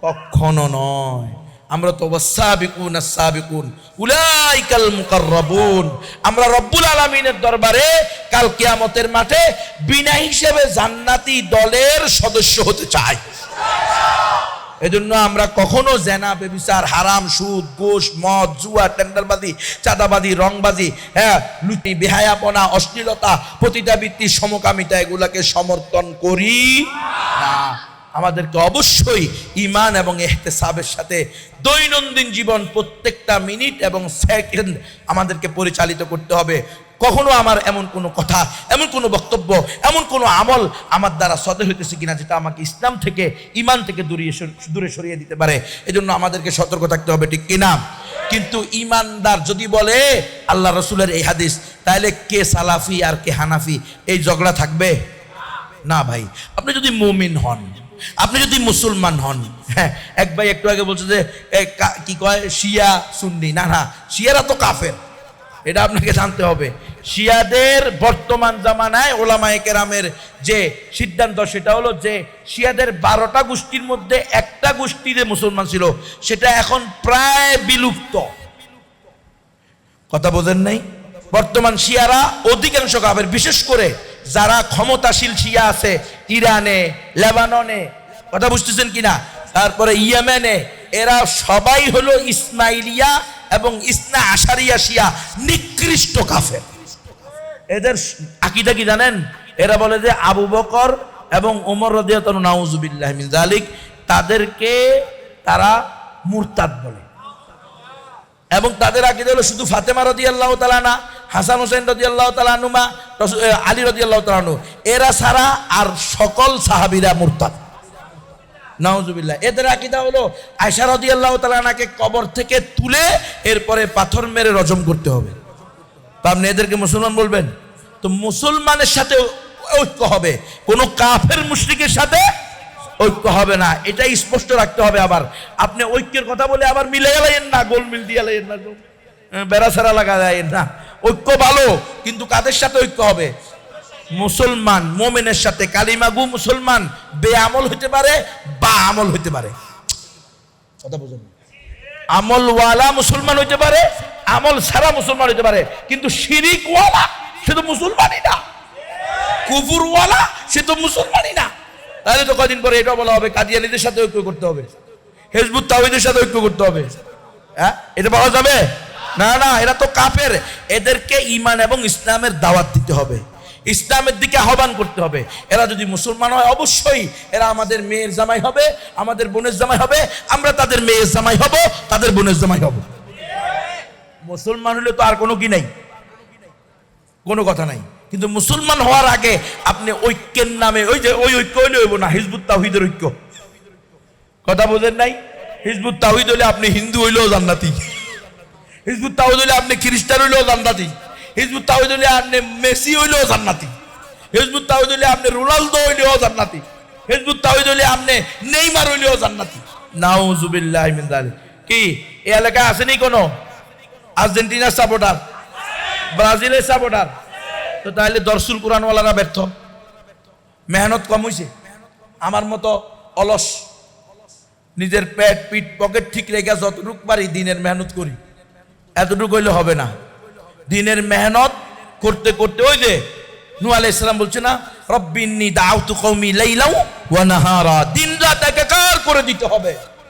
কখনো নয়। আমরা তো ওয়াসাবিকুন আস-সাবিকুন উলাইকাল মুকাররাবুন, আমরা রব্বুল আলামিনের দরবারে কাল কিয়ামতের মাঠে বিনা হিসেবে জান্নাতি দলের সদস্য হতে চাই। এজন্য আমরা কখনো জেনা, ব্যভিচার, হারাম, সুদ, ঘুষ, মদ, জুয়া, টেন্ডারবাজি, চাঁদাবাজি, রংবাজি, হ্যাঁ, লুটি, বেহায়াপনা, অশ্লীলতা, পতিতাবৃত্তি, সমকামিতা, এগুলাকে সমর্থন করি না। আমাদেরকে অবশ্যই ঈমান এবং ইহতিসাবের সাথে দৈনন্দিন জীবন প্রত্যেকটা মিনিট এবং সেকেন্ড আমাদেরকে পরিচালিত করতে হবে। কখনো আমার এমন কোনো কথা, এমন কোনো বক্তব্য, এমন কোনো আমল আমার দ্বারা সদর হইতেছে কিনা যেটা আমাকে ইসলাম থেকে, ঈমান থেকে দূরে সরিয়ে দিতে পারে। এজন্য আমাদেরকে সতর্ক থাকতে হবে, ঠিক কিনা? কিন্তু ঈমানদার যদি বলে আল্লাহ রসুলের এই হাদিস, তাহলে কে সালাফি আর কে হানাফি এই ঝগড়া থাকবে না ভাই। আপনি যদি মুমিন হন, আপনি যদি মুসলমান হন, হ্যাঁ, এক ভাই একটু আগে বলছে যে কি কয় শিয়া সুন্নি, না না, শিয়ারা তো কাফের, এটা আপনাকে জানতে হবে। শিয়াদের বর্তমান জামানায় ওলামায়ে কেরামের যে সিদ্ধান্ত, সেটা হলো যে শিয়াদের 12টা গোষ্ঠীর মধ্যে একটা গোষ্ঠী যে মুসলমান ছিল, সেটা এখন প্রায় বিলুপ্ত। কথা বোঝেন নাই? বর্তমান শিয়ারা অধিকাংশ কাফের, বিশেষ করে যারা ক্ষমতাশীল শিয়া আছে ইরানে, লেবাননে, কথা বুঝতেছেন কিনা, তারপরে ইয়েমেনে, এরা সবাই হলো ইসমাইলিয়া এবং ইসনা আশারিয়া শিয়া, নিকৃষ্ট কাফের। এদের আকীদা কি জানেন? এরা বলে যে আবু বকর এবং ওমর রাদিয়াল্লাহু তাআলা, নাউযুবিল্লাহ মিন যালিক, তাদেরকে তারা মুরতাদ বলে। এবং তাদের আকীদা হলো শুধু ফাতেমা রাদিয়াল্লাহু তাআলা না, হাসান হোসেন রাদিয়াল্লাহু তাআলা আনহুমা, আলী রাদিয়াল্লাহু তাআলা আনহু, এরা ছাড়া আর সকল সাহাবীরা মুরতাদ, নাউযুবিল্লাহ। এদের আকীদা হলো আয়েশা রাদিয়াল্লাহু তাআলা আনহাকে কবর থেকে তুলে এরপরে পাথর মেরে রজম করতে হবে। তা আপনি এদেরকে মুসলমান বলবেন? তো মুসলমানের সাথে ঐক্য হবে, কোনো কাফের মুশরিকের সাথে ঐক্য হবে না, এটাই স্পষ্ট রাখতে হবে। আবার আপনি ঐক্যের কথা বলে আবার মিলে গেলেন না, গোল মিল দিয়ে গেলেন না, বেড়া ছাড়া লাগা যায় না। ঐক্য ভালো, কিন্তু কাদের সাথে ঐক্য হবে? মুসলমান মুমিনের সাথে। কালিমাগু মুসলমান বেআমল হইতে পারে বা আমল হইতে পারে, কথা বুঝুন। আমলওয়ালা মুসলমান হইতে পারে, আমল ছাড়া মুসলমান হইতে পারে, কিন্তু শিরিকওয়ালা সে তো মুসলমানই না, কুফরওয়ালা সে তো মুসলমানই না। তাহলে তো কদিন পরে এটা বলা হবে কাদিয়ানীদের সাথে ঐক্য করতে হবে, হিজবুত তাওহীদের সাথে ঐক্য করতে হবে। হ্যাঁ, এটা বলা যাবে? না না, এরা তো কাফের। এদেরকে ঈমান এবং ইসলামের দাওয়াত দিতে হবে, ইসলামের দিকে আহ্বান করতে হবে। এরা যদি মুসলমান হয় অবশ্যই এরা আমাদের মেয়ের জামাই হবে, আমাদের বোনের জামাই হবে, আমরা তাদের মেয়ের জামাই হব, তাদের বোনের জামাই হব। মুসলমান হলে তো আর কোনো কি নাই, কোনো কথা নাই। কিন্তু মুসলমান হওয়ার আগে আপনি ঐক্যের নামে ওই যে ওই ঐক্য হইলে হইব না, হিজবুত তাওহীদের ঐক্য, কথা বোঝেন নাই? হিজবুত তাওহীদ হইলে আপনি হিন্দু হইলেও জান্নাতি, হিজবুত তাওহীদ হইলে আপনি খ্রিস্টান হইলেও জান্নাতি, হিজবুত তাওহীদ হইলে আপনি মেসি হইলেও জান্নাতি, হিজবুত তাওহীদ হইলে আপনি রোনালদো হইলেও জান্নাতি, হিজবুত তাওহীদ হইলে আপনি নেইমার হইলেও জান্নাতি। নাউজুবিল্লাহি মিন যালিক। কি এই এলাকায় আসেনি কোনো আর্জেন্টিনার সাপোর্টার, ব্রাজিলের সাপোর্টার? তো তাহলে দরসুল কোরআনওয়ালারা ব্যর্থ, মেহনত কম হয়েছে। আমার মতো অলস, নিজের পেট পিঠ পকেট ঠিক রেখে যতটুকু পারি দিনের মেহনত করি, এতটুকু হইলে হবে না। দিনের মেহনত করতে করতে ওই যে নূহ আলাইহিস সালাম বলছে না, রব্বিন্নী দাউতু কওমি লাইলাও ওয়া নাহারা, দিন রাত একাকার করে দিতে হবে।